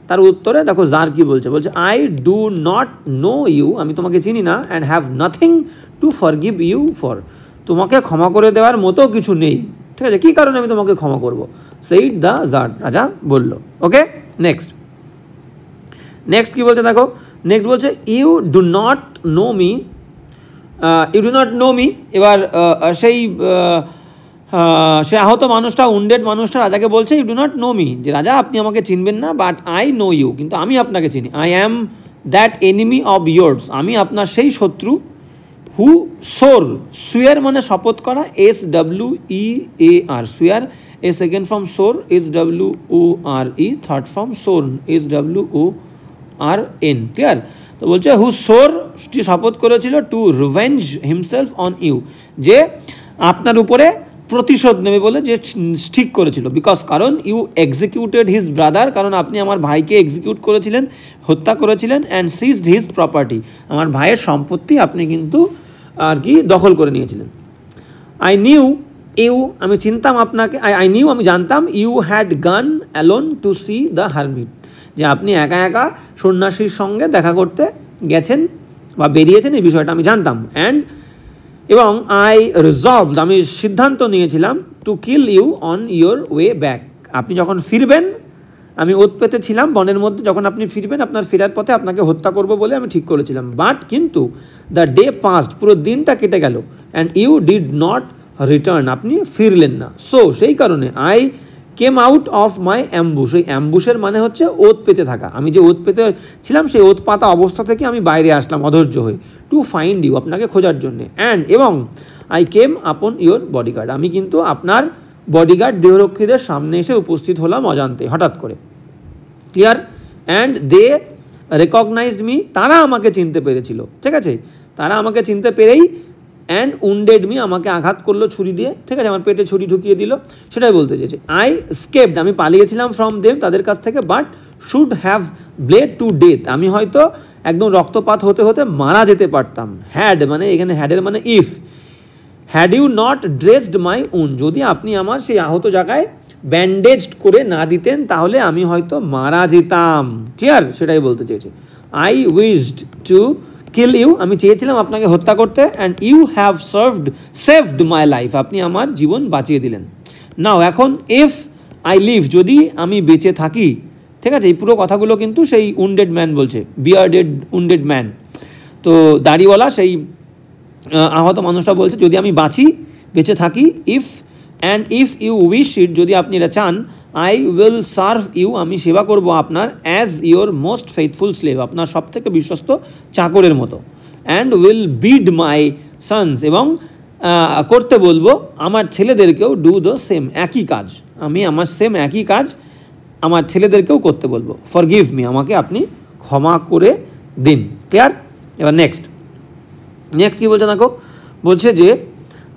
তার উত্তরে দেখো জার কি বলছে, বলছে I do not know you, আমি তোমাকে চিনি না, and have nothing to forgive you for, তোমাকে ক্ষমা করে দেওয়ার মতো কিছু নেই, ঠিক আছে, কী কারণে আমি তোমাকে ক্ষমা করবো, সেইড দ্য জার, রাজা বলল। ওকে, নেক্সট কি বলছে দেখো, নেক্সট বলছে you do not know me, এবার সে আহত মানুষটা, উন্ডেড মানুষটা রাজাকে বলছে you do not know me, যে রাজা আপনি আমাকে চিনবেন না, বাট আই নো ইউ, কিন্তু আমি আপনাকে চিনি, I am that enemy of yours, আমি আপনার সেই শত্রু, হু সোর, সুয়ার মানে শপথ করা, SWEAR, swear, a second from swore, SWORE, third from swore, SWORN, clear. তো বলছে হু সোর, যে শপথ করেছিল, to revenge himself on you, যে আপনার উপরে প্রতিশোধ নেবে বলে যে ঠিক করেছিল, বিকজ, কারণ, ইউ এক্সিকিউটেড হিজ ব্রাদার, কারণ আপনি আমার ভাইকে এক্সিকিউট করেছিলেন, হত্যা করেছিলেন, অ্যান্ড সিজড হিজ প্রপার্টি, আমার ভাইয়ের সম্পত্তি আপনি কিন্তু আর কি দখল করে নিয়েছিলেন। আই নিউ ইউ, আমি চিনতাম আপনাকে, আমি জানতাম, you had gone alone to see the hermit, যে আপনি একা একা সন্ন্যাসীর সঙ্গে দেখা করতে গেছেন বা বেরিয়েছেন, এই বিষয়টা আমি জানতাম। এবং আই রিজলভড, আমি সিদ্ধান্ত নিয়েছিলাম, to kill you on your way back, আপনি যখন ফিরবেন, আমি ওত পেতে ছিলাম বনের মধ্যে, যখন আপনি ফিরবেন আপনার ফেরার পথে আপনাকে হত্যা করব বলে আমি ঠিক করেছিলাম, বাট কিন্তু দ্য ডে পাস্ট, পুরো দিনটা কেটে গেল, and you did not return, আপনি ফিরলেন না, সো সেই কারণে I came out of my ambush, এই অ্যাম্বুশের মানে হচ্ছে ওত পেতে থাকা, আমি যে ওত পেতে ছিলাম সেই ওত পাতা অবস্থা থেকে আমি বাইরে আসলাম অধৈর্য হয়ে, টু ফাইন্ড ইউ, আপনাকে খোঁজার জন্যে, এবং আই কেম আপন ইয়োর বডিগার্ড, আমি কিন্তু আপনার বডিগার্ড দেহরক্ষীদের সামনে এসে উপস্থিত হলাম অজান্তে, হঠাৎ করে, clear. And they recognised me, তারা আমাকে চিনতে পেরেছিল, ঠিক আছে, তারা আমাকে চিনতে পেরেই, অ্যান্ড উন্ডেড মি, আমাকে আঘাত করলো ছুরি দিয়ে, ঠিক আছে, আমার পেটে ছুরি ঢুকিয়ে দিল, সেটাই বলতে চেয়েছে। আই স্কেপড, আমি পালিয়েছিলাম, ফ্রম দেম, তাদের কাছ থেকে, but should have blade to death, আমি হয়তো একদম রক্তপাত হতে হতে মারা যেতে পারতাম, হ্যাড মানে এখানে হ্যাডের মানে if, had you not dressed my wound, যদি আপনি আমার সেই আহত জায়গায় ব্যান্ডেজড করে না দিতেন তাহলে আমি হয়তো মারা যেতাম, ক্লিয়ার, সেটাই বলতে চেয়েছে। I wished to kill you, আমি চেয়েছিলাম আপনাকে হত্যা করতে, and you have saved my life, আপনি আমার জীবন বাঁচিয়ে দিলেন। নাও এখন, ইফ আই লিভ, যদি আমি বেঁচে থাকি, ঠিক আছে, এই পুরো কথাগুলো কিন্তু সেই উন্ডেড ম্যান বলছে, বিয়ার্ডেড উন্ডেড ম্যান, তো দাড়িওয়ালা সেই আহত মানুষটা বলছে যদি আমি বাঁচি, বেঁচে থাকি, ইফ ইউ উইশ ইট, যদি আপনি এটা চান, আই উইল সার্ভ ইউ, আমি সেবা করব আপনার, as your most faithful slave, আপনার সব থেকে বিশ্বস্ত চাকরের মতো, and will bid my sons, এবং করতে বলবো আমার ছেলেদেরকেও, ডু দ্য সেম, একই কাজ, আমি আমার সেম একই কাজ আমার ছেলেদেরকেও করতে বলবো, ফরগিভ মি, আমাকে আপনি ক্ষমা করে দিন, ক্লিয়ার। এবার নেক্সট কি বলছে দেখো, বলছে যে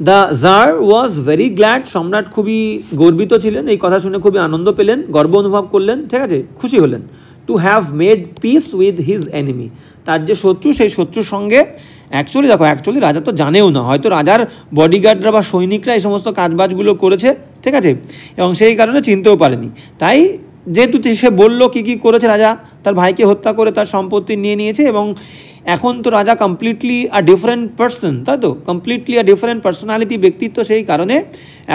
the tsar was very glad, সম্রাট খুবই গর্বিত ছিলেন, এই কথা শুনে খুবই আনন্দ পেলেন, গর্ব অনুভব করলেন, ঠিক আছে, খুশি হলেন, to have made peace with his enemy, তার যে শত্রু সেই শত্রুর সঙ্গে, অ্যাকচুয়ালি রাজা তো জানেও না, হয়তো রাজার বডিগার্ডরা বা সৈনিকরা এই সমস্ত কাজবাজগুলো করেছে, ঠিক আছে, এবং সেই কারণে চিনতেও পারেনি, তাই যেহেতু সে বললো কী কী করেছে রাজা, তার ভাইকে হত্যা করে তার সম্পত্তি নিয়ে নিয়েছে, এবং এখন তো রাজা কমপ্লিটলি আ ডিফারেন্ট পার্সন, তাই তো, কমপ্লিটলি আ ডিফারেন্ট পার্সোনালিটি, ব্যক্তিত্ব। সেই কারণে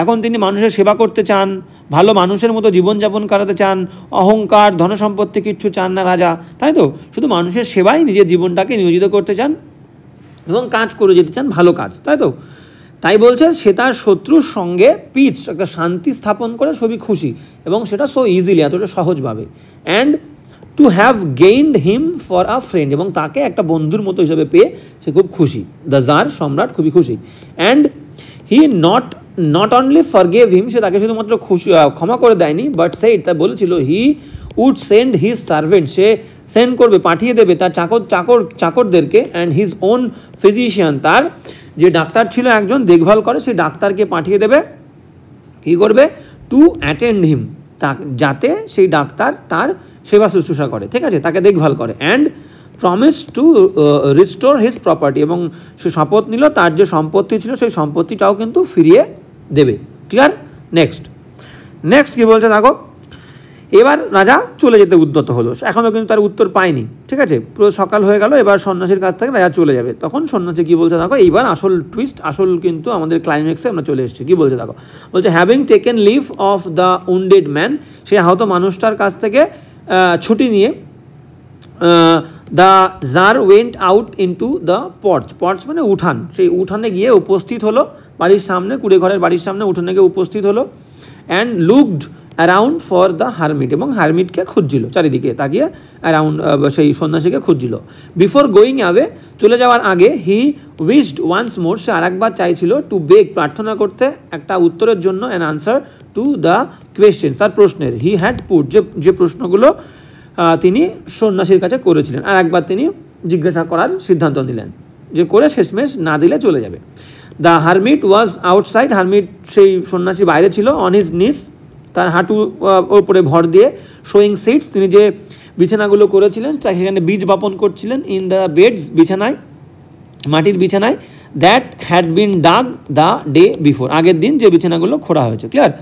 এখন তিনি মানুষের সেবা করতে চান, ভালো মানুষের মতো জীবনযাপন করাতে চান, অহংকার ধনসম্পত্তি কিচ্ছু চান না রাজা, তাই তো, শুধু মানুষের সেবায় নিজের জীবনটাকে নিয়োজিত করতে চান এবং কাজ করে যেতে চান, ভালো কাজ, তাই তো। তাই বলছে সে তার শত্রুর সঙ্গে পিস, একটা শান্তি স্থাপন করে সবই খুশি, এবং সেটা সো ইজিলি, এতটা সহজভাবে। And to have gained him for a friend, এবং তাকে একটা বন্ধুর মতো হিসেবে পেয়ে সে খুব খুশি। দ্য জার, সম্রাট, খুবই খুশি। And he not only forgave him, সে তাকে শুধুমাত্র ক্ষমা করে দেয়নি, বাট সেড, তা বলেছিল, he would send his servant, সে সেন্ড করবে, পাঠিয়ে দেবে তার চাকরদেরকে, অ্যান্ড হিজ ওন ফিজিশিয়ান, তার যে ডাক্তার ছিল একজন দেখভাল করে, সেই ডাক্তারকে পাঠিয়ে দেবে, কী করবে, টু অ্যাটেন্ড হিম, যাতে সেই ডাক্তার তার সেবা শুশ্রূষা করে, ঠিক আছে, তাকে দেখভাল করে। And promise to restore his property, এবং সে শপথ নিল তার যে সম্পত্তি ছিল সেই সম্পত্তিটাও কিন্তু ফিরিয়ে দেবে। ক্লিয়ার? নেক্সট কী বলছে দেখো, এবার রাজা চলে যেতে উদ্যত হলো, এখনও কিন্তু তার উত্তর পায়নি, ঠিক আছে, পুরো সকাল হয়ে গেল, এবার সন্ন্যাসীর কাছ থেকে রাজা চলে যাবে। তখন সন্ন্যাসী কী বলছে দেখো, এইবার আসল টুইস্ট, আসল কিন্তু আমাদের ক্লাইম্যাক্সে আমরা চলে এসেছি। কী বলছে দেখো, বলছে having taken leave of the wounded man, সে আহত মানুষটার কাছ থেকে ছুটি নিয়ে the tsar went out into the porch মানে উঠান, সেই উঠানে গিয়ে উপস্থিত হলো, বাড়ির সামনে, কুড়ে ঘরের বাড়ির সামনে উঠানে গিয়ে উপস্থিত হলো। And looked around for the hermit, এবং হারমিটকে খুঁজছিল, চারিদিকে তাকিয়ে অ্যারাউন্ড সেই সন্ন্যাসীকে খুঁজছিল। বিফোর গোয়িং অ্যাওয়ে, চলে যাওয়ার আগে, হি উইশড ওয়ান্স মোর, সে আরেকবার চাইছিল, টু বেগ, প্রার্থনা করতে, একটা উত্তরের জন্য, an answer to the question, তার প্রশ্নের, হি হ্যাড পুট, যে প্রশ্নগুলো তিনি সন্ন্যাসীর কাছে করেছিলেন, আর একবার তিনি জিজ্ঞাসা করার সিদ্ধান্ত নিলেন, যে করে শেষমেশ না দিলে চলে যাবে। The hermit was outside, hermit সেই সন্ন্যাসী বাইরে ছিল, অন হিজ নিস, তার হাঁটু ওপরে ভর দিয়ে, শোয়িং সিটস, তিনি যে বিছানাগুলো করেছিলেন সেখানে বীজ বপন করছিলেন, ইন দ্য বেডস, বিছানায়, মাটির বিছানায়, that had been dug the day before, আগের দিন যে বিছানাগুলো খোঁড়া হয়েছে। ক্লিয়ার?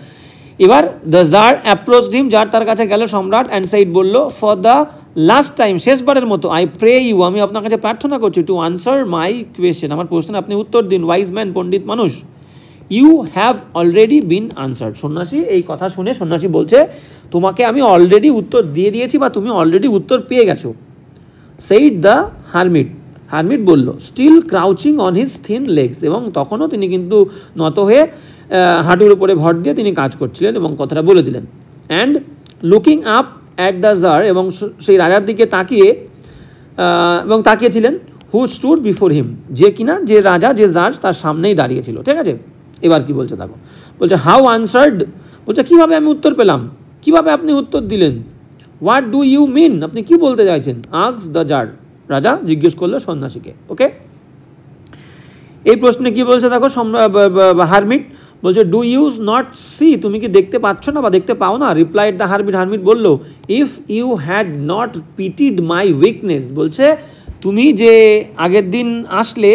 এবার দ্য জার অ্যাপ্রোচড হিম, যার তার কাছে গেল সম্রাট, অ্যান্ড সেইড, বলল, ফর দ্য লাস্ট টাইম, শেষবারের মতো, আই প্রে ইউ, আমি আপনার কাছে প্রার্থনা করছি, টু আনসার মাই কোয়েশ্চেন, আমার প্রশ্নে আপনি উত্তর দিন, ওয়াইজ ম্যান, পণ্ডিত মানুষ, you have already been answered. সন্ন্যাসী এই কথা শুনে সন্ন্যাসী বলছে, তোমাকে আমি অলরেডি উত্তর দিয়ে দিয়েছি, বা তুমি অলরেডি উত্তর পেয়ে গেছো। সেইড দ্য হারমিট বলল, still crouching on his thin legs, এবং তখনও তিনি কিন্তু নত হয়ে হাঁটুর উপরে ভর দিয়ে তিনি কাজ করছিলেন, এবং কথাটা বলে দিলেন। And looking up at the tsar, এবং সেই রাজার দিকে তাকিয়েছিলেন, হু স্টুড বিফোর হিম, যে কিনা, যে রাজা, যে জার তার সামনেই দাঁড়িয়েছিল, ঠিক আছে। এবার কি বলছে দেখো, বলছে হাউ আনসার্ড, বলছে কীভাবে আমি উত্তর পেলাম, কীভাবে আপনি উত্তর দিলেন, হোয়াট ডু ইউ মিন, আপনি কি বলতে চাইছেন, আস্কড দ্য জার, রাজা জিজ্ঞেস করলো সন্ন্যাসীকে। ওকে, এই প্রশ্নে কি বলছে দেখো, হারমিট বলছে, ডু ইউ নট সি, তুমি কি দেখতে পাচ্ছ না বা দেখতে পাও না, রিপ্লাইড দ্য হারমিট বলল, if you had not pitied my weakness, বলছে তুমি যে আগের দিন আসলে,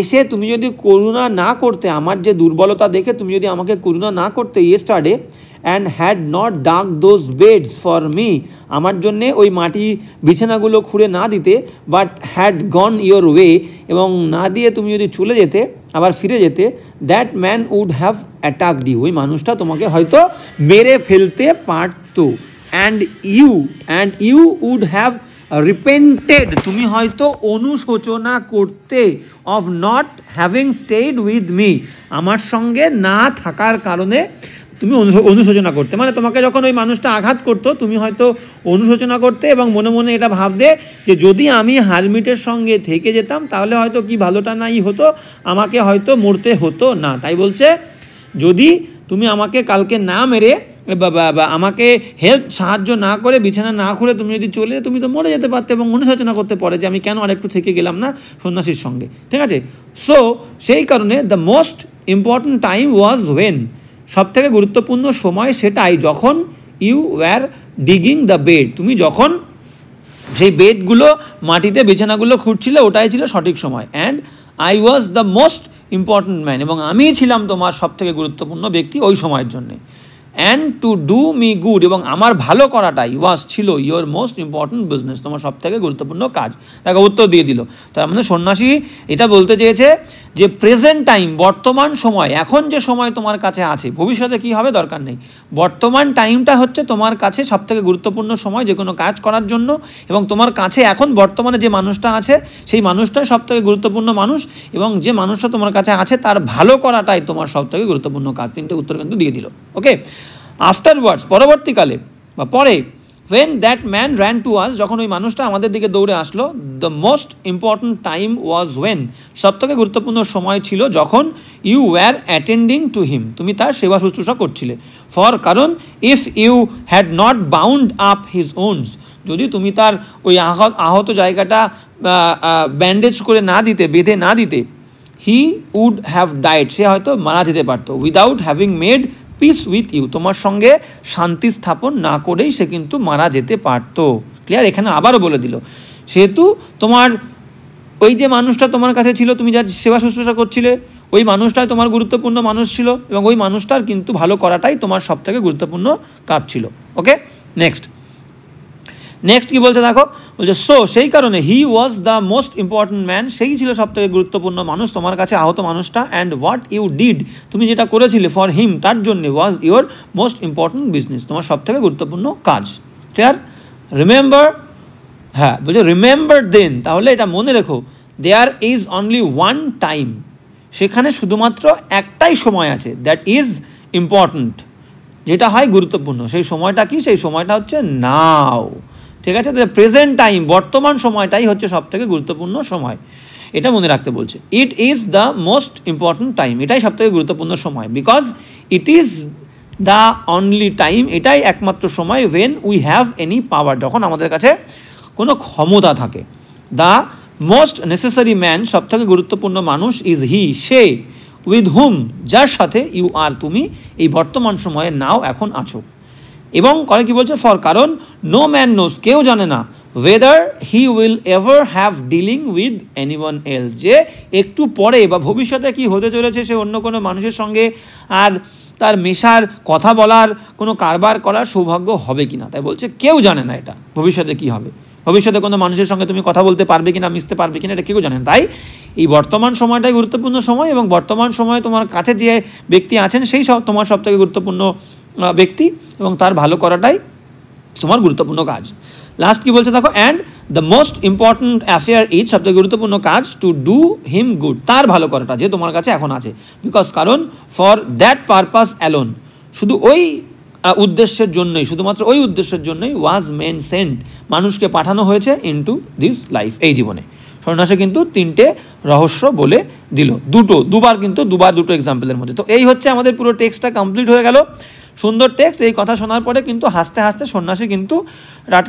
এসে তুমি যদি করুণা না করতে, আমার যে দুর্বলতা দেখে তুমি যদি আমাকে করুণা না করতে yesterday, and had not dug those beds for me, আমার জন্যে ওই মাটি বিছানাগুলো খুঁড়ে না দিতে, but had gone your way, এবং না দিয়ে তুমি যদি চলে যেতে, আবার ফিরে যেতে, that man would have attacked you, ওই মানুষটা তোমাকে হয়তো মেরে ফেলতে পারত, and you would have repented, তুমি হয়তো অনুশোচনা করতে, of not having stayed with me, আমার সঙ্গে না থাকার কারণে তুমি অনুশোচনা করতে, মানে তোমাকে যখন ওই মানুষটা আঘাত করতো তুমি হয়তো অনুশোচনা করতে, এবং মনে মনে এটা ভাবতে যে যদি আমি হারমিটের সঙ্গে থেকে যেতাম তাহলে হয়তো কি ভালোটা নাই হতো, আমাকে হয়তো মরতে হতো না। তাই বলছে যদি তুমি আমাকে কালকে না মেরে বা আমাকে সাহায্য না করে, বিছানা না খুলে তুমি যদি চলে, তুমি তো মরে যেতে পারতে, এবং অনুশোচনা করতে পারে যে আমি কেন আরেকটু থেকে গেলাম না সন্ন্যাসীর সঙ্গে, ঠিক আছে। সো সেই কারণে the most important time was when, সবথেকে গুরুত্বপূর্ণ সময় সেটাই যখন you were digging the bed, তুমি যখন সেই বেডগুলো, মাটিতে বিছানাগুলো খুঁড়ছিলে, ওটাই ছিল সঠিক সময়। And I was the most important man, এবং আমিই ছিলাম তোমার সবথেকে গুরুত্বপূর্ণ ব্যক্তি ওই সময়ের জন্যে। And to do me good, এবং আমার ভালো করাটাই ছিল ইয়োর মোস্ট ইম্পর্টেন্ট বিজনেস, তোমার সব থেকে গুরুত্বপূর্ণ কাজ। তাকে উত্তর দিয়ে দিল। তার মানে সন্ন্যাসী এটা বলতে চেয়েছে যে প্রেজেন্ট টাইম, বর্তমান সময়, এখন যে সময় তোমার কাছে আছে, ভবিষ্যতে কী হবে দরকার নেই, বর্তমান টাইমটা হচ্ছে তোমার কাছে সব থেকে গুরুত্বপূর্ণ সময় যে কোনো কাজ করার জন্য, এবং তোমার কাছে এখন বর্তমানে যে মানুষটা আছে সেই মানুষটাই সব থেকে গুরুত্বপূর্ণ মানুষ, এবং যে মানুষটা তোমার কাছে আছে তার ভালো করাটাই তোমার সব থেকে গুরুত্বপূর্ণ কাজ। তিনটে উত্তর কিন্তু দিয়ে দিল। ওকে, আফটারওয়ার্ডস, পরবর্তীকালে বা পরে, when that man ran to us, যখন ওই মানুষটা আমাদের দিকে দৌড়ে আসলো, the most important time was when, সব থেকে গুরুত্বপূর্ণ সময় ছিল যখন you were attending to him, তুমি তার সেবা শুশ্রূষা করছিলে, for, কারণ if you had not bound up his wounds, যদি তুমি তার ওই আহত জায়গাটা ব্যান্ডেজ করে না দিতে, বেঁধে না দিতে, he would have died, সে হয়তো মারা যেতে পারতো, without having made peace with you, তোমার সঙ্গে শান্তি স্থাপন না করেই সে কিন্তু মারা যেতে পারতো। ক্লিয়ার? এখানে আবারও বলে দিল, সেহেতু তোমার ওই যে মানুষটা তোমার কাছে ছিল, তুমি যা সেবা শুশ্রূষা করছিলে, ওই মানুষটাই তোমার গুরুত্বপূর্ণ মানুষ ছিল, এবং ওই মানুষটার কিন্তু ভালো করাটাই তোমার সব থেকে গুরুত্বপূর্ণ কাজ ছিল। ওকে, নেক্সট কি বলতে দেখো, বলছে সো, সেই কারণে he was the most important man, সেই ছিল সব থেকে গুরুত্বপূর্ণ মানুষ তোমার কাছে, আহত মানুষটা, অ্যান্ড হোয়াট ইউ ডিড, তুমি যেটা করেছিলে, ফর হিম, তার জন্য, was your most important business, তোমার সব থেকে গুরুত্বপূর্ণ কাজ। ক্লিয়ার? রিমেম্বার, হ্যাঁ বলছে রিমেম্বার দেন, তাহলে এটা মনে রেখো, there is only one time, সেখানে শুধুমাত্র একটাই সময় আছে, দ্যাট ইজ ইম্পর্ট্যান্ট, যেটা হয় গুরুত্বপূর্ণ। সেই সময়টা কি? সেই সময়টা হচ্ছে নাও। ঠিক আছে? প্রেজেন্ট টাইম, বর্তমান সময়টাই হচ্ছে সব থেকে গুরুত্বপূর্ণ সময়, এটা মনে রাখতে বলছে। It is the most important time, এটাই সব থেকে গুরুত্বপূর্ণ সময়, because it is the only time, এটাই একমাত্র সময়, when we have any power, যখন আমাদের কাছে কোনো ক্ষমতা থাকে। দ্য মোস্ট নেসেসারি ম্যান, সব থেকে গুরুত্বপূর্ণ মানুষ, ইজ হি, সে, উইথ হুম, যার সাথে ইউ আর, তুমি এই বর্তমান সময়ে নাও, এখন আছো। এবং করে কি বলছে, ফর, কারণ নো ম্যান নোস, কেউ জানে না, whether he will ever have dealing with anyone else, যে একটু পরে বা ভবিষ্যতে কি হতে চলেছে, সে অন্য কোনো মানুষের সঙ্গে আর তার মেশার, কথা বলার, কোনো কারবার করার সৌভাগ্য হবে কিনা। তাই বলছে কেউ জানে না এটা ভবিষ্যতে কি হবে, ভবিষ্যতে কোনো মানুষের সঙ্গে তুমি কথা বলতে পারবে কিনা, মিশতে পারবে কিনা, এটা কেউ জানেন। তাই এই বর্তমান সময়টাই গুরুত্বপূর্ণ সময়, এবং বর্তমান সময়ে তোমার কাছে যে ব্যক্তি আছেন সেই সব তোমার সব থেকে গুরুত্বপূর্ণ ব্যক্তি, এবং তার ভালো করাটাই তোমার গুরুত্বপূর্ণ কাজ। লাস্ট কি বলছে দেখো, and the most important affair is, সবথেকে গুরুত্বপূর্ণ কাজ, টু ডু হিম গুড, তার ভালো করাটা যে তোমার কাছে এখন আছে, বিকজ, কারণ, ফর দ্যাট পারপাস অ্যালোন, শুধু ওই উদ্দেশ্যের জন্যই, শুধুমাত্র ওই উদ্দেশ্যের জন্যই, ওয়াজ মেন সেন্ট, মানুষকে পাঠানো হয়েছে ইনটু দিস লাইফ, এই জীবনে। সন্ন্যাসী কিন্তু তিনটে রহস্য বলে দিল, দুবার কিন্তু দুটো এক্সাম্পলের মধ্যে। তো এই হচ্ছে আমাদের পুরো টেক্সটটা কমপ্লিট হয়ে গেল। সুন্দর টেক্সট। এই কথা শোনার পরে কিন্তু হাসতে হাসতে সন্ন্যাসী কিন্তু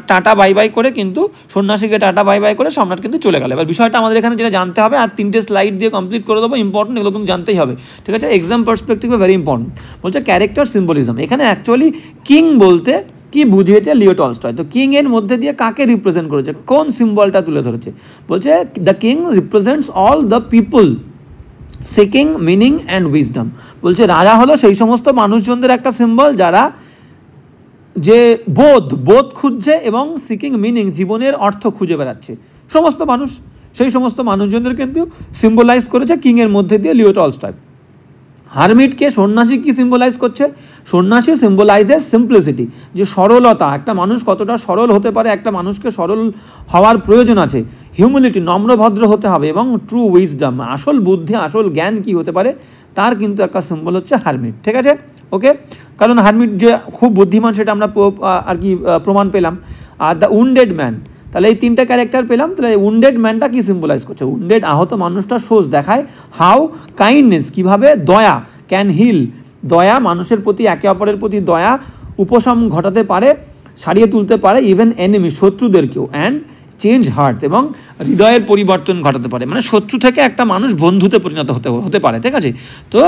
টাটা বাই বাই করে কিন্তু সন্ন্যাসীকে টাটা বাই বাই করে সম্রাট কিন্তু চলে গেল। এবার বিষয়টা আমাদের এখানে যেটা জানতে হবে, আর 3টে স্লাইড দিয়ে কমপ্লিট করে দেবো, ইম্পর্টেন্ট, এগুলো কিন্তু জানতেই হবে, ঠিক আছে? এক্সাম পার্সপেক্টিভে ভেরি ইম্পর্টেন্ট। বলছে ক্যারেক্টার সিম্বলিজম। এখানে অ্যাকচুয়ালি কিং বলতে কি বুঝিয়েছে লিও টলস্টয়। তো কিং এর মধ্যে দিয়ে কাকে রিপ্রেজেন্ট করেছে, কোন সিম্বলটা তুলে ধরেছে? বলছে the king represents all the people seeking meaning and wisdom. বলছে রাজা হলো সেই সমস্ত মানুষজনদের একটা সিম্বল যারা যে বোধ খুঁজছে এবং সিকিং মিনিং, জীবনের অর্থ খুঁজে বেড়াচ্ছে। সমস্ত মানুষ, সেই সমস্ত মানুষজনদের কিন্তু সিম্বলাইজ করেছে কিংয়ের মধ্যে দিয়ে লিও টলস্টয়। হারমিটকে সন্ন্যাসী কি সিম্বলাইজ করছে? সন্ন্যাসী সিম্বলাইজেস সিম্পলিসিটি, যে সরলতা, একটা মানুষ কতটা সরল হতে পারে, একটা মানুষকে সরল হওয়ার প্রয়োজন আছে। হিউমিলিটি, নম্রভদ্র হতে হবে, এবং ট্রু উইজডম, আসল বুদ্ধি, আসল জ্ঞান কি হতে পারে তার কিন্তু একটা সিম্বল হচ্ছে হারমিট, ঠিক আছে? ওকে, কারণ হারমিট যে খুব বুদ্ধিমান সেটা আমরা আর কি প্রমাণ পেলাম। আর দ্য উন্ডেড ম্যান, তাহলে এই 3টে ক্যারেক্টার পেলাম। তাহলে উন্ডেড ম্যানটা কি সিম্বলাইজ করছে? উন্ডেড, আহত মানুষটা সোজ দেখায়। হাউ, কাইন্ডনেস, কিভাবে দয়া। ক্যান হিল, দয়া, মানুষের প্রতি, একে অপরের প্রতি দয়া উপশম ঘটাতে পারে, সারিয়ে তুলতে পারে ইভেন এনিমি, শত্রুদেরকেও। অ্যান্ড চেঞ্জ হার্টস, এবং হৃদয়ের পরিবর্তন ঘটাতে পারে, মানে শত্রু থেকে একটা মানুষ বন্ধুতে পরিণত হতে পারে, ঠিক আছে? তো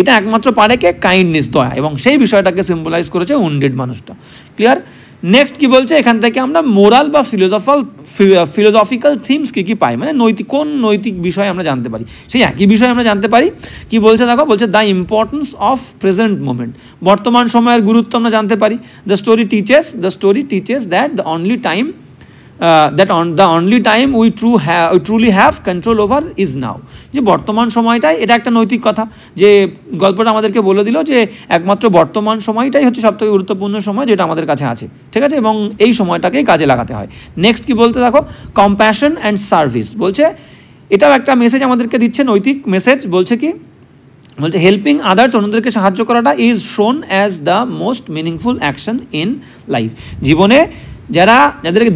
এটা একমাত্র পারে কে? কাইন্ডনেস, দয়া, এবং সেই বিষয়টাকে সিম্বলাইজ করেছে উন্ডেড মানুষটা। ক্লিয়ার? নেক্সট কি বলছে, এখান থেকে আমরা মোরাল বা ফিলোসফিক্যাল থিমস কি পাই, মানে কোন নৈতিক বিষয় আমরা জানতে পারি, সেই একই বিষয় আমরা জানতে পারি। কি বলছে দেখো, বলছে the importance of present moment, বর্তমান সময়ের গুরুত্ব আমরা জানতে পারি। The story teaches that the only time we truly have control over is now, যে বর্তমান সময়টাই, এটা একটা নৈতিক কথা, যে গল্পটা আমাদেরকে বলে দিল যে একমাত্র বর্তমান সময়টাই হচ্ছে সবথেকে গুরুত্বপূর্ণ সময় যেটা আমাদের কাছে আছে, ঠিক আছে, এবং এই সময়টাকেই কাজে লাগাতে হয়। নেক্সট কি বলতে দেখো, কম্প্যাশন অ্যান্ড সার্ভিস, বলছে এটাও একটা মেসেজ আমাদেরকে দিচ্ছে, নৈতিক মেসেজ। বলছে কি, বলছে হেল্পিং আদার্স, অন্যদেরকে সাহায্য করাটা ইজ শোন as the most meaningful action in life, জীবনে যাদেরকে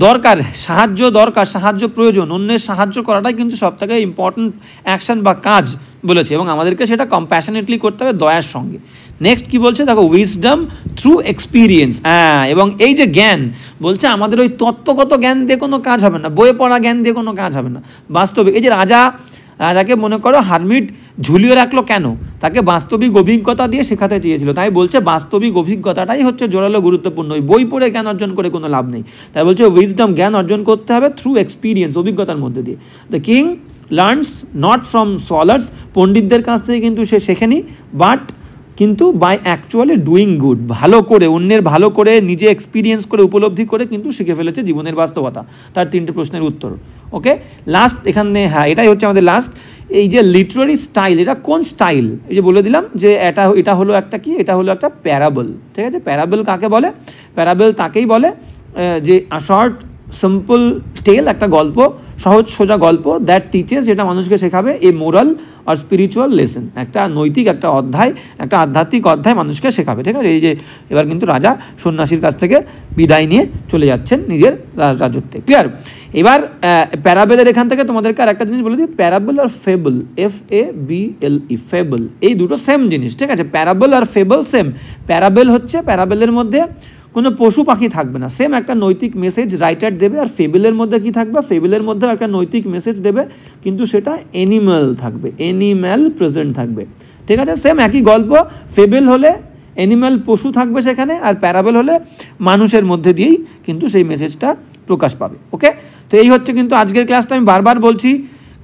সাহায্য প্রয়োজন, অন্যের সাহায্য করাটাই কিন্তু সব থেকে ইম্পর্টেন্ট অ্যাকশন বা কাজ বলেছে, এবং আমাদেরকে সেটা কম্প্যাশনেটলি করতে হবে, দয়ার সঙ্গে। নেক্সট কি বলছে দেখো, উইজডম থ্রু এক্সপিরিয়েন্স, এবং এই যে জ্ঞান, বলছে আমাদের ওই তত্ত্বগত জ্ঞান দিয়ে কোনো কাজ হবে না, বইয়ে পড়া জ্ঞান দিয়ে কোনো কাজ হবে না, বাস্তবে এই যে রাজাকে মনে করো হারমিট ঝুলিয়ে রাখলো কেন, তাকে বাস্তবিক অভিজ্ঞতা দিয়ে শেখাতে চেয়েছিল, তাই বলছে বাস্তবিক অভিজ্ঞতাটাই হচ্ছে জোরালো গুরুত্বপূর্ণ, বই পড়ে জ্ঞান অর্জন করে কোনো লাভ নেই, তাই বলছে উইজডম, জ্ঞান অর্জন করতে হবে থ্রু এক্সপিরিয়েন্স, অভিজ্ঞতার মধ্যে দিয়ে। The king learns not from scholars, পণ্ডিতদের কাছ থেকে কিন্তু সে শেখেনি, কিন্তু বাই অ্যাকচুয়ালি ডুইং গুড, ভালো করে, অন্যের ভালো করে, নিজে এক্সপিরিয়েন্স করে, উপলব্ধি করে কিন্তু শিখে ফেলেছে জীবনের বাস্তবতা। তার 3টে প্রশ্নের উত্তর। ওকে, লাস্ট এখানে, এটাই হচ্ছে আমাদের লাস্ট। এই যে লিটারারি স্টাইল, এটা কোন স্টাইল, এই যে বলে দিলাম যে এটা হলো একটা কি, এটা হলো একটা প্যারাবল, ঠিক আছে। প্যারাবল কাকে বলে, প্যারাবল তাকেই বলে যে শর্ট সিম্পল টেল, একটা গল্প, সহজ সোজা গল্প, দ্যাট টিচেস, যেটা মানুষকে শেখাবে এ মোরাল আর স্পিরিচুয়াল লেসন, একটা নৈতিক একটা অধ্যায়, একটা আধ্যাত্মিক অধ্যায় মানুষকে শেখাবে, ঠিক আছে। এই যে এবার কিন্তু রাজা সন্ন্যাসীর কাছ থেকে বিদায় নিয়ে চলে যাচ্ছেন নিজের রাজত্বে, ক্লিয়ার। এবার প্যারাবেলের এখান থেকে তোমাদেরকে আর একটা জিনিস বলে দিই, প্যারাবল আর ফেবল, FABLE, ফেবল, এই দুটো সেম জিনিস, ঠিক আছে। প্যারাবল আর ফেবল সেম। প্যারাবেল হচ্ছে, প্যারাবেলের মধ্যে কোনো পশু পাখি থাকবে না, সেম একটা নৈতিক মেসেজ রাইটার দেবে, আর ফেবেলের মধ্যে কি থাকবে, ফেবেলের মধ্যেও একটা নৈতিক মেসেজ দেবে, কিন্তু সেটা অ্যানিম্যাল থাকবে, অ্যানিম্যাল প্রেজেন্ট থাকবে, ঠিক আছে। সেম একই গল্প, ফেবেল হলে অ্যানিম্যাল পশু থাকবে সেখানে, আর প্যারাবেল হলে মানুষের মধ্যে দিয়েই কিন্তু সেই মেসেজটা প্রকাশ পাবে। ওকে, তো এই হচ্ছে কিন্তু আজকের ক্লাসটা। আমি বারবার বলছি,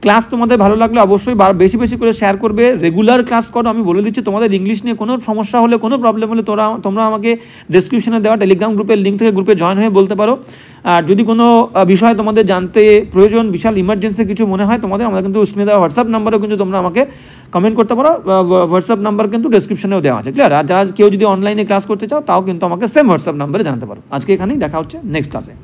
ক্লাস তোমাদের ভালো লাগলে অবশ্যই বেশি বেশি করে শেয়ার করবে, রেগুলার ক্লাস করো। আমি বলে দিচ্ছি, তোমাদের ইংলিশ নিয়ে কোনো সমস্যা হলে, কোনো প্রবলেম হলে তোমরা আমাকে ডেসক্রিপশনে দেওয়া টেলিগ্রাম গ্রুপের লিঙ্ক থেকে গ্রুপে জয়েন হয়ে বলতে পারো। আর যদি কোনো বিষয় তোমাদের জানতে প্রয়োজন, বিশাল ইমার্জেন্সি কিছু মনে হয় তোমাদের, আমাদের কিন্তু স্ক্রিনে দেওয়া হোয়াটসঅ্যাপ নাম্বারেও কিন্তু তোমরা আমাকে কমেন্ট করতে পারো, হোয়াটসঅ্যাপ নাম্বার কিন্তু ডেসক্রিপশনেও দেওয়া আছে, ক্লিয়ার। আর যারা কেউ যদি অনলাইনে ক্লাস করতে চাও, তাও কিন্তু আমাকে সেম হোয়াটসঅ্যাপ নাম্বারে জানাতে পারো। আজকে এখানেই দেখা হচ্ছে নেক্সট ক্লাসে।